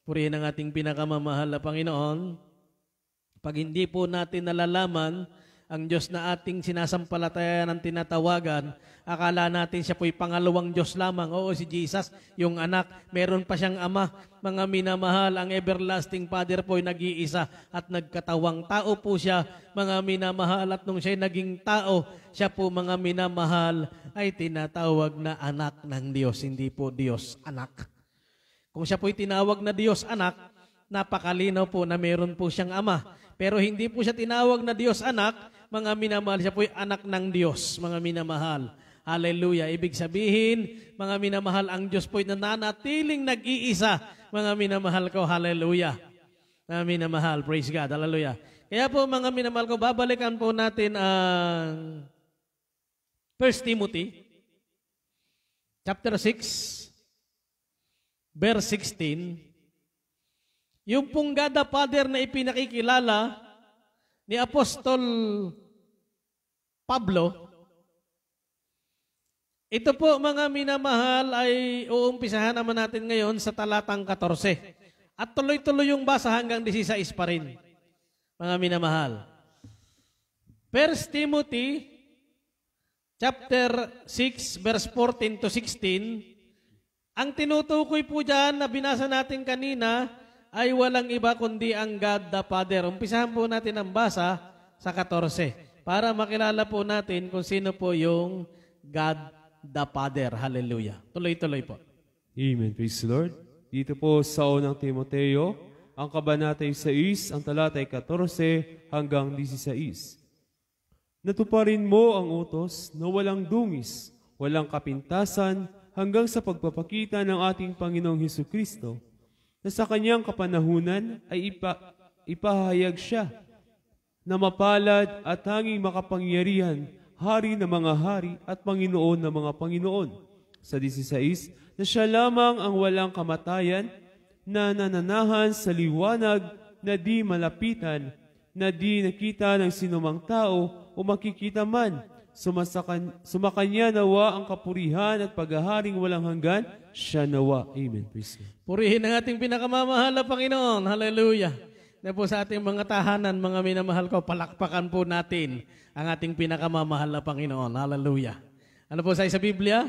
purihin ang ating pinakamamahal na Panginoon. Pag hindi po natin nalalaman ang Diyos na ating sinasampalatayan ng tinatawagan, akala natin siya po'y pangalawang Diyos lamang. Oo, si Jesus, yung anak, meron pa siyang ama. Mga minamahal, ang everlasting Father po'y nag-iisa at nagkatawang tao po siya, mga minamahal. At nung siya'y naging tao, siya po, mga minamahal, ay tinatawag na anak ng Diyos, hindi po Diyos anak. Kung siya po'y tinawag na Diyos anak, napakalinaw po na meron po siyang ama. Pero hindi po siya tinawag na Diyos anak, mga minamahal, siya po'y anak ng Diyos, mga minamahal. Hallelujah. Ibig sabihin, mga minamahal, ang Diyos po'y nananatiling nag-iisa, mga minamahal ko. Hallelujah. Mga minamahal, praise God. Hallelujah. Kaya po, mga minamahal ko, babalikan po natin ang 1 Timothy chapter 6, verse 16. Yung pong God the Father na ipinakikilala ni Apostol Pablo, ito po, mga minamahal, ay uumpisahan naman natin ngayon sa talatang 14. At tuloy-tuloy yung basa hanggang 16 pa rin, mga minamahal. 1 Timothy chapter 6, verse 14 to 16, ang tinutukoy po dyan na binasa natin kanina, ay walang iba kundi ang God the Father. Umpisahan po natin ang basa sa 14 para makilala po natin kung sino po yung God the Father. Hallelujah. Tuloy-tuloy po. Amen. Praise the Lord. Dito po sa unang Timoteo, ang kabanatay 6, ang talatay 14 hanggang 16. Natuparin mo ang utos na walang dungis, walang kapintasan, hanggang sa pagpapakita ng ating Panginoong Hesukristo, na sa kanyang kapanahunan ay ipahayag siya na mapalad at hanging makapangyarihan, hari ng mga hari at Panginoon ng mga Panginoon. Sa 16, na siya lamang ang walang kamatayan, na nananahan sa liwanag na di malapitan, na di nakita ng sinumang tao o makikita man. Sumakanya nawa ang kapurihan at paghaharing walang hanggan, siya nawa. Amen. Praise God. Purihin ang ating pinakamamahal na Panginoon. Hallelujah. Na po sa ating mga tahanan, mga minamahal ko, palakpakan po natin ang ating pinakamamahal na Panginoon. Hallelujah. Ano po sa Biblia?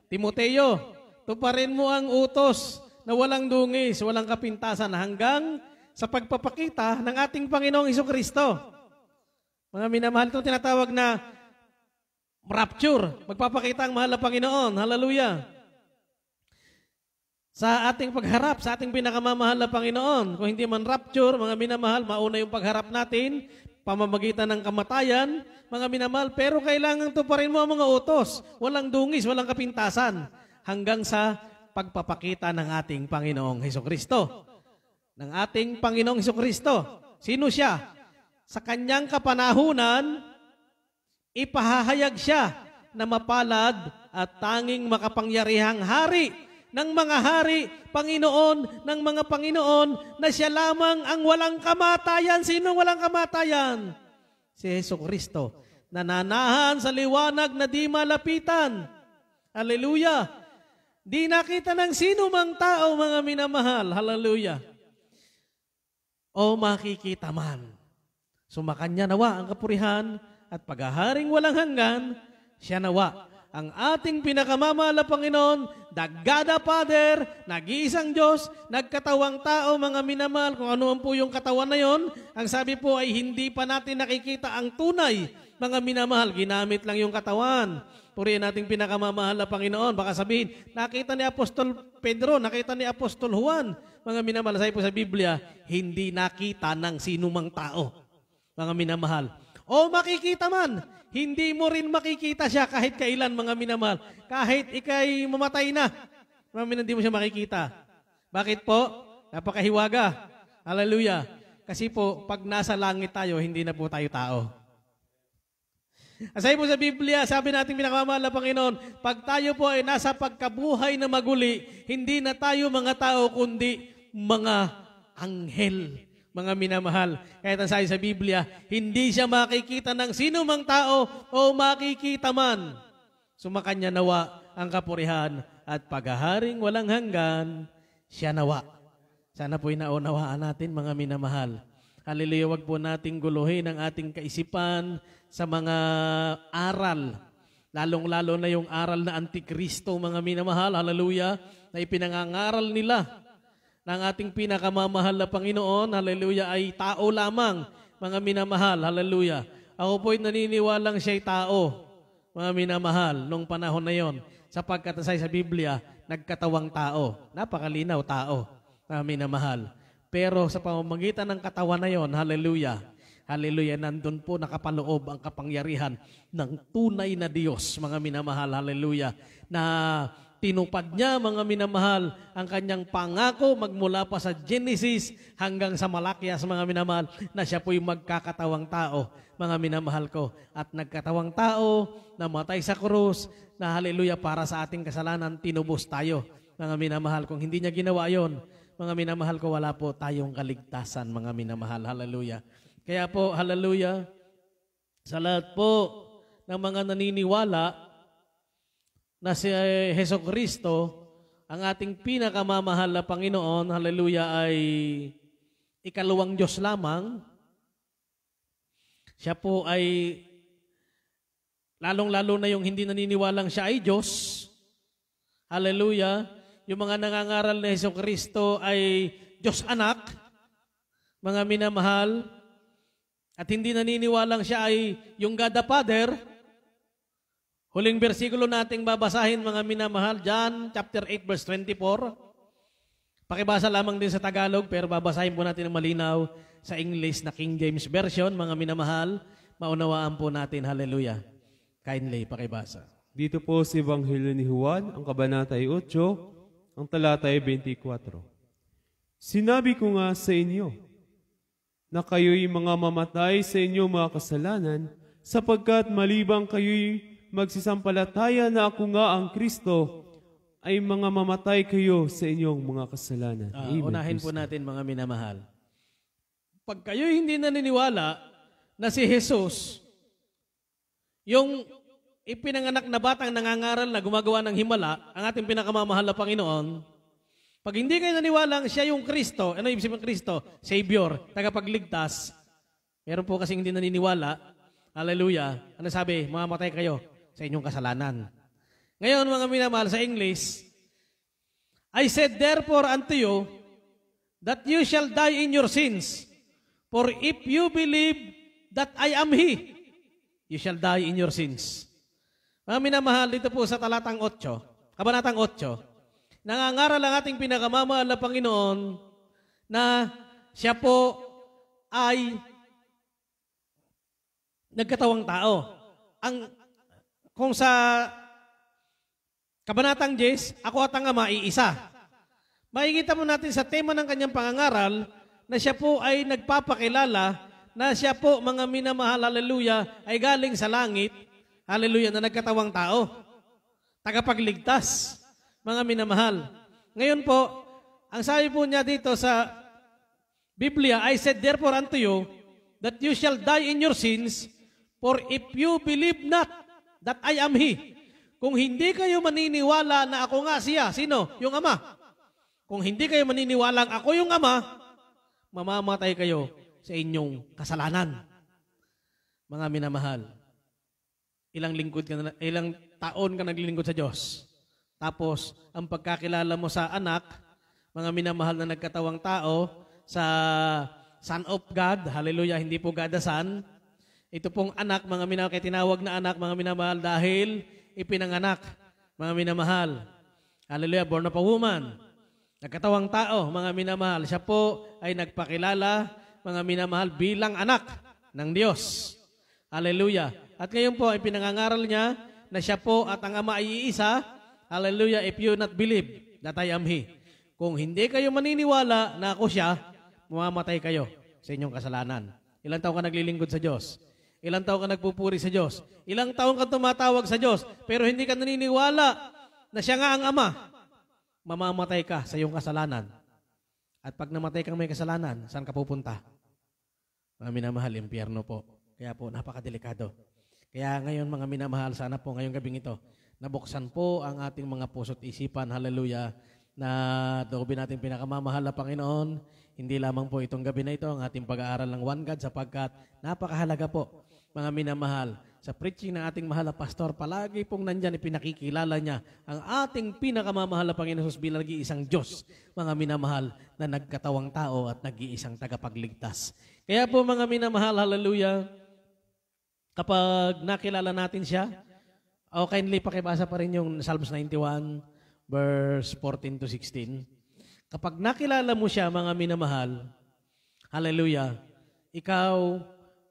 Timoteo, tuparin mo ang utos na walang dungis, walang kapintasan hanggang sa pagpapakita ng ating Panginoong Hesukristo. Mga minamahal, ito tinatawag na rapture. Magpapakita ang mahal na Panginoon. Hallelujah. Sa ating pagharap, sa ating pinakamamahal na Panginoon, kung hindi man rapture, mga minamahal, mauna yung pagharap natin, pamamagitan ng kamatayan, mga minamahal, pero kailangan tuparin mo ang mga utos. Walang dungis, walang kapintasan, hanggang sa pagpapakita ng ating Panginoong Hesukristo. Ng ating Panginoong Hesukristo. Sino siya? Sa kanyang kapanahunan, ipahahayag siya na mapalad at tanging makapangyarihang hari ng mga hari, Panginoon ng mga Panginoon, na siya lamang ang walang kamatayan. Sino walang kamatayan? Si Hesukristo. Nananahan sa liwanag na di malapitan. Hallelujah. Di nakita ng sino mang tao, mga minamahal. Hallelujah. O makikita man. Sumakanya nawa ang kapurihan at paghaharing walang hanggan, siya nawa. Ang ating pinakamamahal na Panginoon, the God the Father, nag-iisang Diyos, nagkatawang tao, mga minamahal. Kung ano man po yung katawan na yon, ang sabi po ay hindi pa natin nakikita ang tunay, mga minamahal. Ginamit lang yung katawan. Purihin nating pinakamamahal na Panginoon. Baka sabihin, nakita ni Apostol Pedro, nakita ni Apostol Juan. Mga minamahal, sabi po sa Biblia, hindi nakita ng sinumang tao. Mga minamahal. O makikita man, hindi mo rin makikita siya kahit kailan, mga minamahal. Kahit ikay mamatay na, hindi mo siya makikita. Bakit po? Napakahiwaga. Hallelujah. Kasi po, pag nasa langit tayo, hindi na po tayo tao. Asay po sa Biblia, sabi natin pinakamamahal na Panginoon, pag tayo po ay nasa pagkabuhay na maguli, hindi na tayo mga tao, kundi mga anghel. Mga minamahal, kahit ang sabi sa Biblia, hindi siya makikita ng sino mang tao o makikita man. Sumakanya nawa ang kapurihan at paghaharing walang hanggan, siya nawa. Sana po'y naunawaan natin, mga minamahal. Hallelujah, wag po nating guluhin ang ating kaisipan sa mga aral. Lalong-lalo na yung aral na Antikristo, mga minamahal. Hallelujah, na ipinangangaral nila ng ating pinakamamahal na Panginoon, hallelujah, ay tao lamang, mga minamahal, hallelujah. Ako po'y naniniwalang siya'y tao, mga minamahal, nung panahon na yon, sapagkat sa Biblia, nagkatawang tao, napakalinaw tao, mga minamahal. Pero sa pamamagitan ng katawan na yon, hallelujah, hallelujah, nandun po nakapaloob ang kapangyarihan ng tunay na Diyos, mga minamahal, hallelujah, na tinupad niya, mga minamahal, ang kanyang pangako magmula pa sa Genesis hanggang sa Malakias, mga minamahal, na siya po'y magkakatawang tao, mga minamahal ko. At nagkatawang tao, namatay sa krus, na hallelujah, para sa ating kasalanan, tinubos tayo, mga minamahal. Kung hindi niya ginawa yon, mga minamahal ko, wala po tayong kaligtasan, mga minamahal. Hallelujah. Kaya po, hallelujah, sa lahat po ng mga naniniwala na si Hesukristo, ang ating pinakamamahal na Panginoon, hallelujah, ay ikalawang Diyos lamang. Siya po ay, lalong-lalo na yung hindi naniniwalang siya ay Diyos. Hallelujah. Yung mga nangangaral na Hesukristo ay Diyos anak, mga minamahal, at hindi naniniwalang siya ay yung God the Father. Huling bersikulo nating babasahin, mga minamahal, John chapter 8 verse 24. Pakibasa lamang din sa Tagalog, pero babasahin po natin ng malinaw sa English na King James Version, mga minamahal. Maunawaan po natin, hallelujah. Kindly, pakibasa. Dito po sa Ebanghelyo ni Juan, ang kabanata 8, ang talata 24. Sinabi ko nga sa inyo, na kayo'y mga mamatay sa inyong mga kasalanan, sapagkat malibang kayo'y magsisampalataya na ako nga ang Kristo, ay mga mamatay kayo sa inyong mga kasalanan. Amen. Unahin po natin mga minamahal. Pag kayo hindi naniniwala na si Jesus, yung ipinanganak na batang nangangaral na gumagawa ng himala, ang ating pinakamamahal na Panginoon, pag hindi kayo naniwalang siya yung Kristo, ano ibig sabihin ng Kristo? Savior, tagapagligtas. Meron po kasing hindi naniniwala. Hallelujah. Ano sabi? Mamamatay kayo sa inyong kasalanan. Ngayon, mga minamahal, sa English, I said therefore unto you, that you shall die in your sins. For if you believe that I am He, you shall die in your sins. Mga minamahal, dito po sa talatang 8, kabanatang 8, nangangaral ang ating pinakamamahal na Panginoon na siya po ay nagkatawang tao. Kung sa kabanatang 10, ako at ang Ama iisa. Makikita mo natin sa tema ng kanyang pangangaral na siya po ay nagpapakilala na siya po, mga minamahal, hallelujah, ay galing sa langit, hallelujah, na nagkatawang tao. Tagapagligtas. Mga minamahal. Ngayon po, ang sabi po niya dito sa Biblia, I said therefore unto you, that you shall die in your sins, for if you believe not that I am He. Kung hindi kayo maniniwala na ako nga siya, sino? Yung Ama. Kung hindi kayo maniniwala ako yung Ama, mamamatay kayo sa inyong kasalanan. Mga minamahal, ilang taon ka naglilingkod sa Diyos. Tapos, ang pagkakilala mo sa anak, mga minamahal na nagkatawang tao, sa Son of God, hallelujah, hindi po God the Son. Ito pong anak, mga minamahal, kaya tinawag na anak, mga minamahal, dahil ipinanganak, mga minamahal. Hallelujah, born of a woman. Nagkatawang tao, mga minamahal, siya po ay nagpakilala, mga minamahal, bilang anak ng Diyos. Hallelujah. At ngayon po, ay pinangangaral niya na siya po at ang Ama ay iisa. Hallelujah, if you not believe that I am He. Kung hindi kayo maniniwala na ako siya, mamamatay kayo sa inyong kasalanan. Ilang taon ka naglilingkod sa Diyos? Ilang taon ka nagpupuri sa Diyos? Ilang taon ka tumatawag sa Diyos, pero hindi ka naniniwala na siya nga ang Ama, mamamatay ka sa iyong kasalanan. At pag namatay kang may kasalanan, saan ka pupunta? Mga minamahal, impyerno po. Kaya po, napakadelikado. Kaya ngayon, mga minamahal, sana po ngayong gabing ito, nabuksan po ang ating mga puso't isipan, hallelujah, na doobin natin pinakamamahal na Panginoon. Hindi lamang po itong gabi na ito ang ating pag-aaral ng One God, sapagkat napakahalaga po, mga minamahal, sa preaching ng ating mahal na pastor, palagi pong nandyan ipinakikilala niya ang ating pinakamamahal na Panginoon Jesus bilang nag-iisang Diyos, mga minamahal, na nagkatawang tao at nag-iisang tagapagligtas. Kaya po, mga minamahal, hallelujah, kapag nakilala natin siya, kindly pakibasa pa rin yung Psalms 91, verse 14 to 16. Kapag nakilala mo siya, mga minamahal, hallelujah, ikaw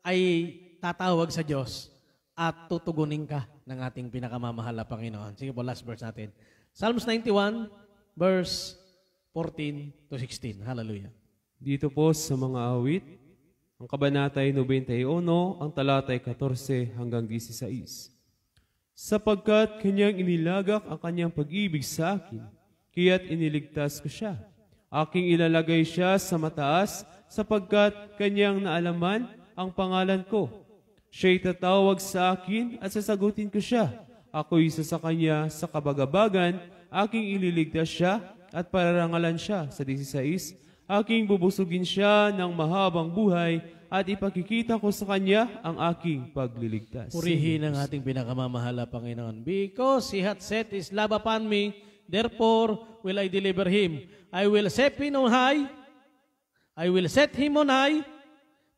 ay tatawag sa Diyos at tutugunin ka ng ating pinakamamahal na Panginoon. Sige po, last verse natin. Psalms 91, verse 14 to 16. Hallelujah. Dito po sa mga awit, ang kabanatay 91, ang talatay 14 hanggang 16. Sapagkat kanyang inilagak ang kanyang pag-ibig sa akin, kaya't iniligtas ko siya. Aking ilalagay siya sa mataas, sapagkat kanyang naalaman ang pangalan ko. Siya'y tatawag sa akin at sasagutin ko siya. Ako'y isa sa kanya sa kabagabagan, aking ililigtas siya at pararangalan siya. Sa 16, aking bubusugin siya ng mahabang buhay at ipakikita ko sa kanya ang aking pagliligtas. Purihin ang ating pinakamamahal na Panginoon. Because He hath set His love upon me, therefore will I deliver Him. I will set Him on high. I will set Him on high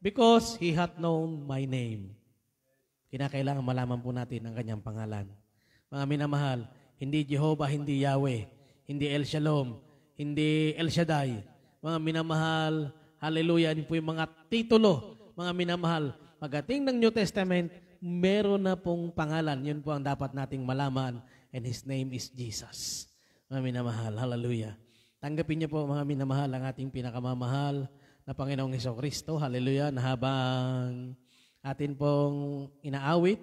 because He hath known my name. Kinakailangan malaman po natin ang kanyang pangalan. Mga minamahal, hindi Jehovah, hindi Yahweh, hindi El Shalom, hindi El Shaddai. Mga minamahal, hallelujah, yun po yung mga titulo, mga minamahal. Pagdating ng New Testament, meron na pong pangalan. Yun po ang dapat nating malaman. And His name is Jesus. Mga minamahal, hallelujah. Tanggapin niyo po mga minamahal ang ating pinakamamahal na Panginoong Hesukristo, hallelujah, na habang atin pong inaawit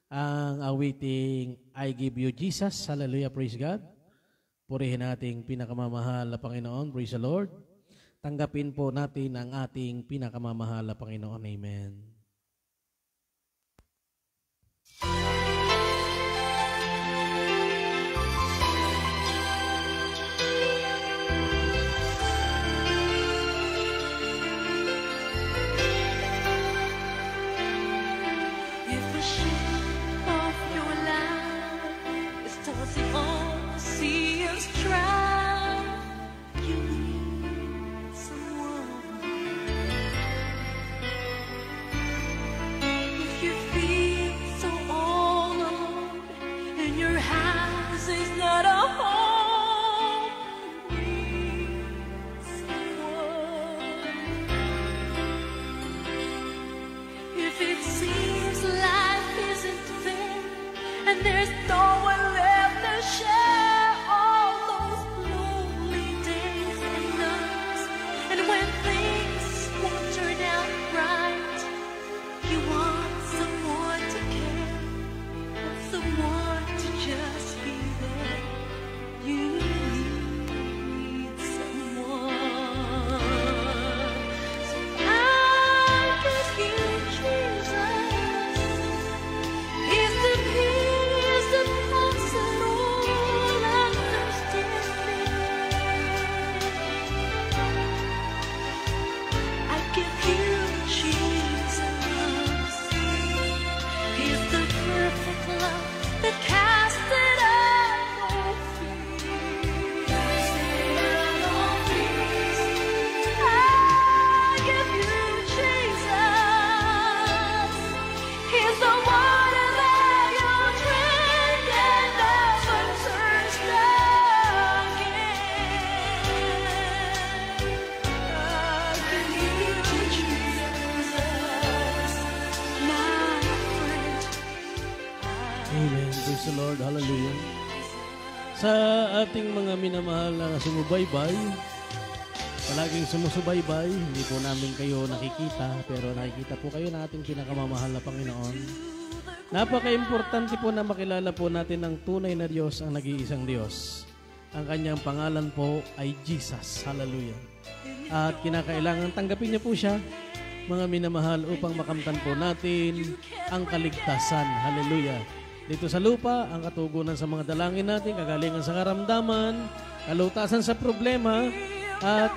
ang awiting I Give You Jesus, hallelujah, praise God. Purihin nating pinakamamahal na Panginoon, praise the Lord. Tanggapin po natin ang ating pinakamamahal na Panginoon, amen. If the ship of your life is tossing on the sea of strife, you need someone. If you feel so all alone and your house is not a home, you need someone. If it seems life isn't fair and there's no one left to share all those lonely days and nights, and when things won't turn out right, you want someone to care, want someone to just be there. You need someone. So I give you Jesus. He's the peace that passes all understanding. I give you Jesus. He's the perfect love that casts it out all fears. I give you Jesus. He's the water that you drink and never thirst again. I give you Jesus, my friend. Amen. Praise the Lord. Hallelujah. Sa ating mga minamahal na sumubaybay, palaging sumusubaybay, hindi po namin kayo nakikita, pero nakikita po kayo ng ating pinakamamahal na Panginoon. Napaka-importante po na makilala po natin ang tunay na Diyos, ang nag-iisang Diyos. Ang kanyang pangalan po ay Jesus. Hallelujah. At kinakailangan tanggapin niyo po siya, mga minamahal, upang makamtan po natin ang kaligtasan. Hallelujah. Dito sa lupa, ang katugunan sa mga dalangin natin, kagalingan sa karamdaman, kalutasan sa problema, at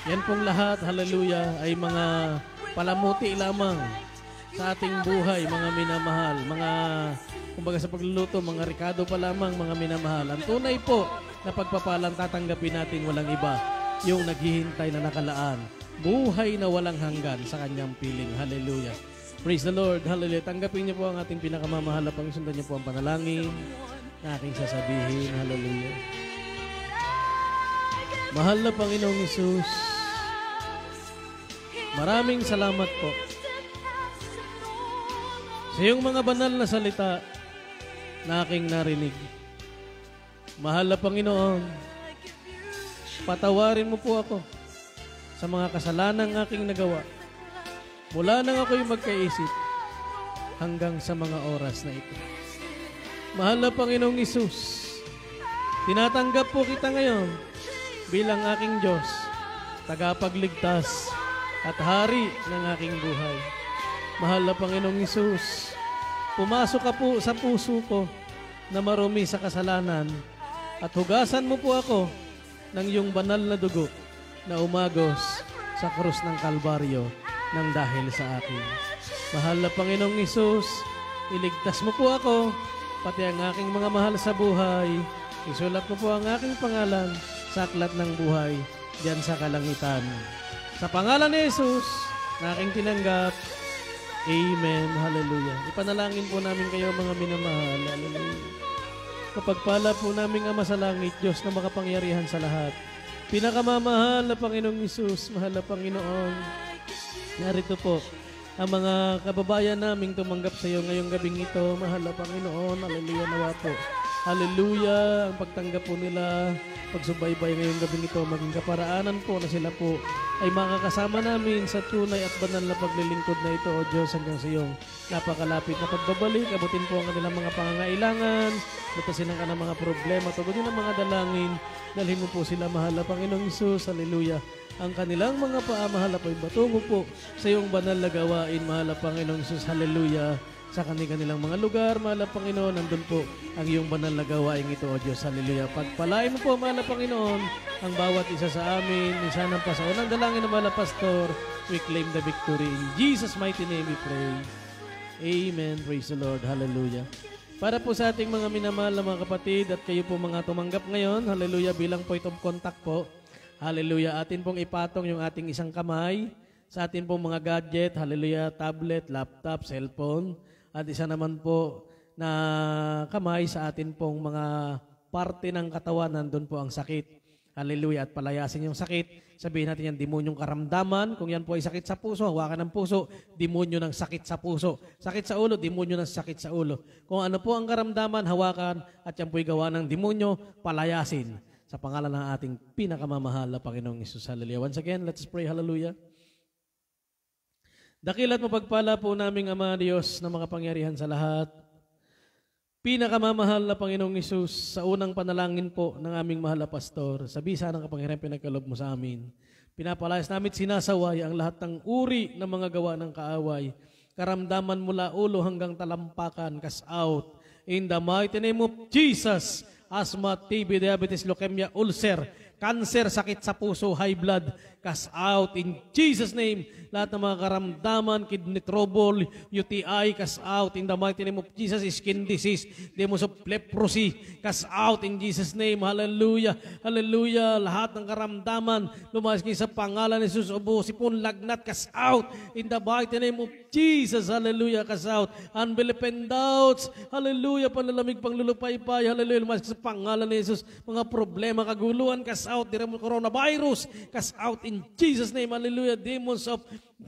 yan pong lahat, hallelujah, ay mga palamuti lamang sa ating buhay, mga minamahal, mga, kumbaga sa pagluluto, mga rikado pa lamang, mga minamahal. Ang tunay po na pagpapalang tatanggapin natin walang iba, yung naghihintay na nakalaan, buhay na walang hanggan sa kanyang piling. Hallelujah. Praise the Lord. Hallelujah. Tanggapin niyo po ang ating pinakamamahal na Panginoon. Sundan niyo po ang panalangin na aking sasabihin. Hallelujah. Mahal na Panginoong Hesus, maraming salamat po sa iyong mga banal na salita na aking narinig. Mahal na Panginoon, patawarin mo po ako sa mga kasalanang aking nagawa mula nang ako'y magkaisip hanggang sa mga oras na ito. Mahal na Panginoong Hesus, tinatanggap po kita ngayon bilang aking Diyos, tagapagligtas at hari ng aking buhay. Mahal na Panginoong Hesus, pumasok ka po sa puso ko na marumi sa kasalanan at hugasan mo po ako ng iyong banal na dugo na umagos sa krus ng Kalbaryo ng dahil sa akin. Mahal na Panginoong Hesus, iligtas mo po ako, pati ang aking mga mahal sa buhay. Isulat mo po ang aking pangalan sa aklat ng buhay diyan sa kalangitan. Sa pangalan ni Jesus na aking tinanggap, amen. Hallelujah. Ipanalangin po namin kayo mga minamahal. Hallelujah. Kapagpala po namin Ama sa langit, Diyos na makapangyarihan sa lahat. Pinakamamahal na Panginoong Hesus, mahal na Panginoon, narito po ang mga kababayan naming tumanggap sa iyo ngayong gabing ito. Mahal na Panginoon, hallelujah nawa po. Hallelujah, ang pagtanggap po nila, pagsubaybay ngayong gabing ito, maging kaparaanan po na sila po ay makakasama namin sa tunay at banal na paglilingkod na ito, O Diyos, hanggang sa iyong napakalapit na pagbabalik. Abutin po ang kanilang mga pangangailangan, lutasin ang kanilang mga problema, tugunin ang mga dalangin, dalhin mo po sila, mahal na Panginoong Hesus, hallelujah. Ang kanilang mga paa, mahal na po, batungo po sa iyong banal na gawain, mahal na Panginoong Hesus, hallelujah. Sa kanilang mga lugar, mahal na Panginoon, nandun po ang iyong banal na gawain ito, O Diyos, hallelujah. Pagpalain mo po, mahal na Panginoon, ang bawat isa sa amin, isa ng pasaunang dalangin ng mahal na Pastor, we claim the victory. In Jesus' mighty name we pray. Amen. Praise the Lord. Hallelujah. Para po sa ating mga minamahal na mga kapatid at kayo po mga tumanggap ngayon, hallelujah, bilang point of contact po, hallelujah, atin pong ipatong yung ating isang kamay sa atin pong mga gadget, hallelujah, tablet, laptop, cellphone, at isa naman po na kamay sa atin pong mga parte ng katawan, nandun po ang sakit. Hallelujah. At palayasin yung sakit. Sabihin natin yan, demonyong karamdaman. Kung yan po ay sakit sa puso, hawakan ng puso, demonyo ng sakit sa puso. Sakit sa ulo, demonyo ng sakit sa ulo. Kung ano po ang karamdaman, hawakan, at yan po ay gawa ng demonyo, palayasin. Sa pangalan ng ating pinakamamahal na Panginoong Hesus. Hallelujah. Once again, let's pray. Hallelujah. Dakilat mapagpala po naming Ama Diyos na makapangyarihan sa lahat. Pinakamamahal na Panginoong Hesus, sa unang panalangin po ng aming mahal na pastor, sa bisa ng kapangyarihan pinagkaloob mo sa amin, pinapalayas namin sinasaway ang lahat ng uri ng mga gawa ng kaaway, karamdaman mula ulo hanggang talampakan, cast out. In the mighty name of Jesus, asthma, TB, diabetes, leukemia, ulcer, cancer, sakit sa puso, high blood, cast out in Jesus' name. Lahat ng mga karamdaman, kidney trouble, UTI, cast out in the mighty name of Jesus. Skin disease, demons of leprosy, cast out in Jesus' name. Hallelujah, hallelujah. Lahat ng karamdaman, lumayas kayo sa pangalan ni Jesus. Ubo, sipon, lagnat, cast out in the mighty name of Jesus. Hallelujah, cast out. Unbelief and doubts, hallelujah. Panlalamig, panglulupaypay, hallelujah. Lumayas kayo sa pangalan ni Jesus. Mga problema, kaguluhan, cast out. Coronavirus, cast out in Jesus' name. Hallelujah. Demons of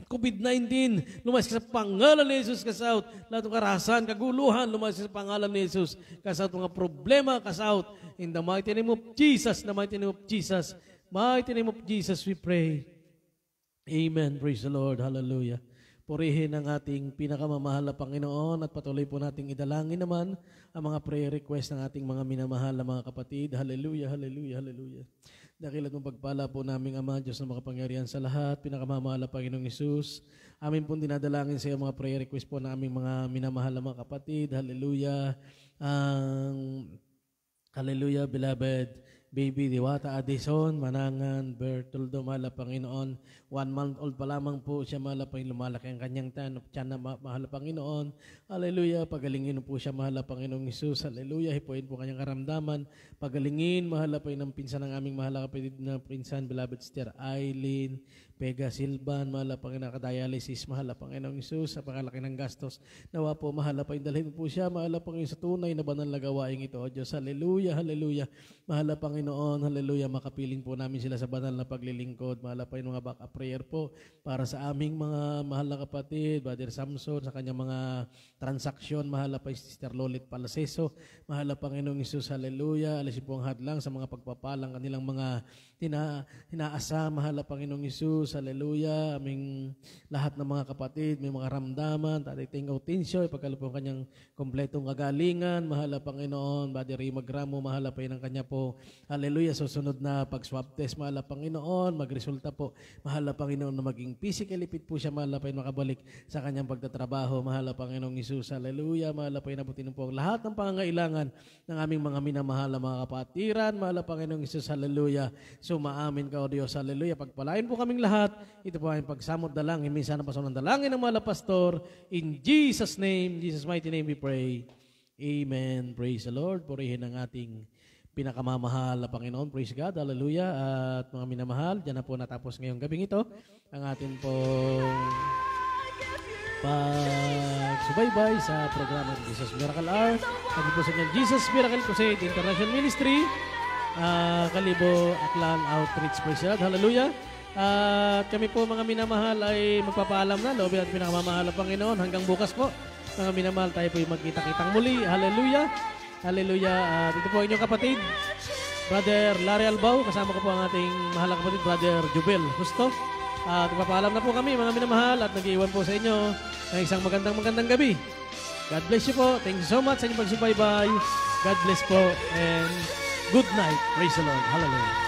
COVID-19, lumayas ka sa pangalan ni Jesus, cast out. Lahat ng karahasan, kaguluhan, lumayas ka sa pangalan ni Jesus, cast out. Mga problema, cast out. In the mighty name of Jesus, the mighty name of Jesus, mighty name of Jesus we pray. Amen. Praise the Lord. Hallelujah. Purihin ang ating pinakamamahal na Panginoon at patuloy po nating idalangin naman ang mga prayer request ng ating mga minamahal na mga kapatid. Hallelujah, hallelujah, hallelujah. Dakilat mong pagpala po naming Ama, Diyos na makapangyarihan sa lahat, pinakamamahal na Panginoong Hesus. Amin pong dinadalangin sa iyo mga prayer request po ng aming mga minamahal na mga kapatid. Hallelujah. Hallelujah, beloved baby Diwata Addison, Manangan, Bertoldo, mahal na Panginoon. 1 month old pa lamang po siya, mahal na Panginoon. Lumalaki ang kanyang tiyan na mahal na Panginoon. Hallelujah, pagalingin po siya, mahal na Panginoong Hesus. Hallelujah, hipuin po kanyang karamdaman. Pagalingin, mahal na Panginoon, pinsan ng aming mahal na kapatid na pinsan, beloved sister Eileen, Pega Silvan, mahal na Panginoon, nakadialysis, mahal na Panginoong Hesus, sa pangalaki ng gastos. Nawa po, mahal na Panginoon, dalhin po siya, mahal na Panginoon, sa tunay na banal na gawain ito, O Diyos. Hallelujah, hallelujah. Mahal na Panginoon, hallelujah, makapiling po namin sila sa banal na paglilingkod. Mahal na Panginoon, mga back-up prayer po para sa aming mga mahal na kapatid, Brother Samson, sa kanyang mga transaksyon, mahal na Panginoon, Sister Lolit Palaseso, mahal na Panginoong Hesus, hallelujah. Alisin po ang hadlang sa mga pagpapalang kanilang mga hinaasa, mahal na Panginoong Hesus, hallelujah. Aming lahat ng mga kapatid, may mga ramdaman, Tatay Ting Autensio, ipagkalo po ang kanyang kompletong kagalingan, mahal na Panginoon, Brother Ray Magramo, mahal na Panginoon kanya po, hallelujah, susunod na pag-swab test, mahal na Panginoon, magresulta po, mahal na Panginoon na maging physically fit po siya, mahal na Panginoon makabalik sa kanyang pagtatrabaho, mahal na Panginoong Hesus, hallelujah, mahal na Panginoon, abutin po ang lahat ng pangangailangan ng aming mga minamahal na mga kapatiran, mahal na Panginoong Hesus, hallelujah. Sumaamin ka, O Diyos, hallelujah. Pagpalain po kaming lahat, ito po ay pagsamot dalangin, minsan na pasunod dalangin ng mga pastor, in Jesus' name, Jesus' mighty name we pray. Amen. Praise the Lord. Purihin ang ating pinakamamahal na Panginoon. Praise God. Hallelujah. At mga minamahal, dyan na po natapos ngayong gabing ito ang atin pong pagsubaybay sa programa ng Jesus Miracle Hour. Sabi po sa inyo, Jesus Miracle Crusade International Ministry, Kalibo, Aklan Outreach. Praise God. Hallelujah. At kami po mga minamahal ay magpapaalam na. Loobin at pinakamamahal ng Panginoon. Hanggang bukas po, mga minamahal, tayo po magkita-kitang muli. Hallelujah! Hallelujah! At ito po inyong kapatid, Brother Larry Albao. Kasama ko po ang ating mahal na kapatid, Brother Jubel Justo. At magpapaalam na po kami, mga minamahal, at nag-iwan po sa inyo ng isang magandang gabi. God bless you po. Thank you so much sa inyong pagsubaybay. God bless po and good night. Praise the Lord. Hallelujah.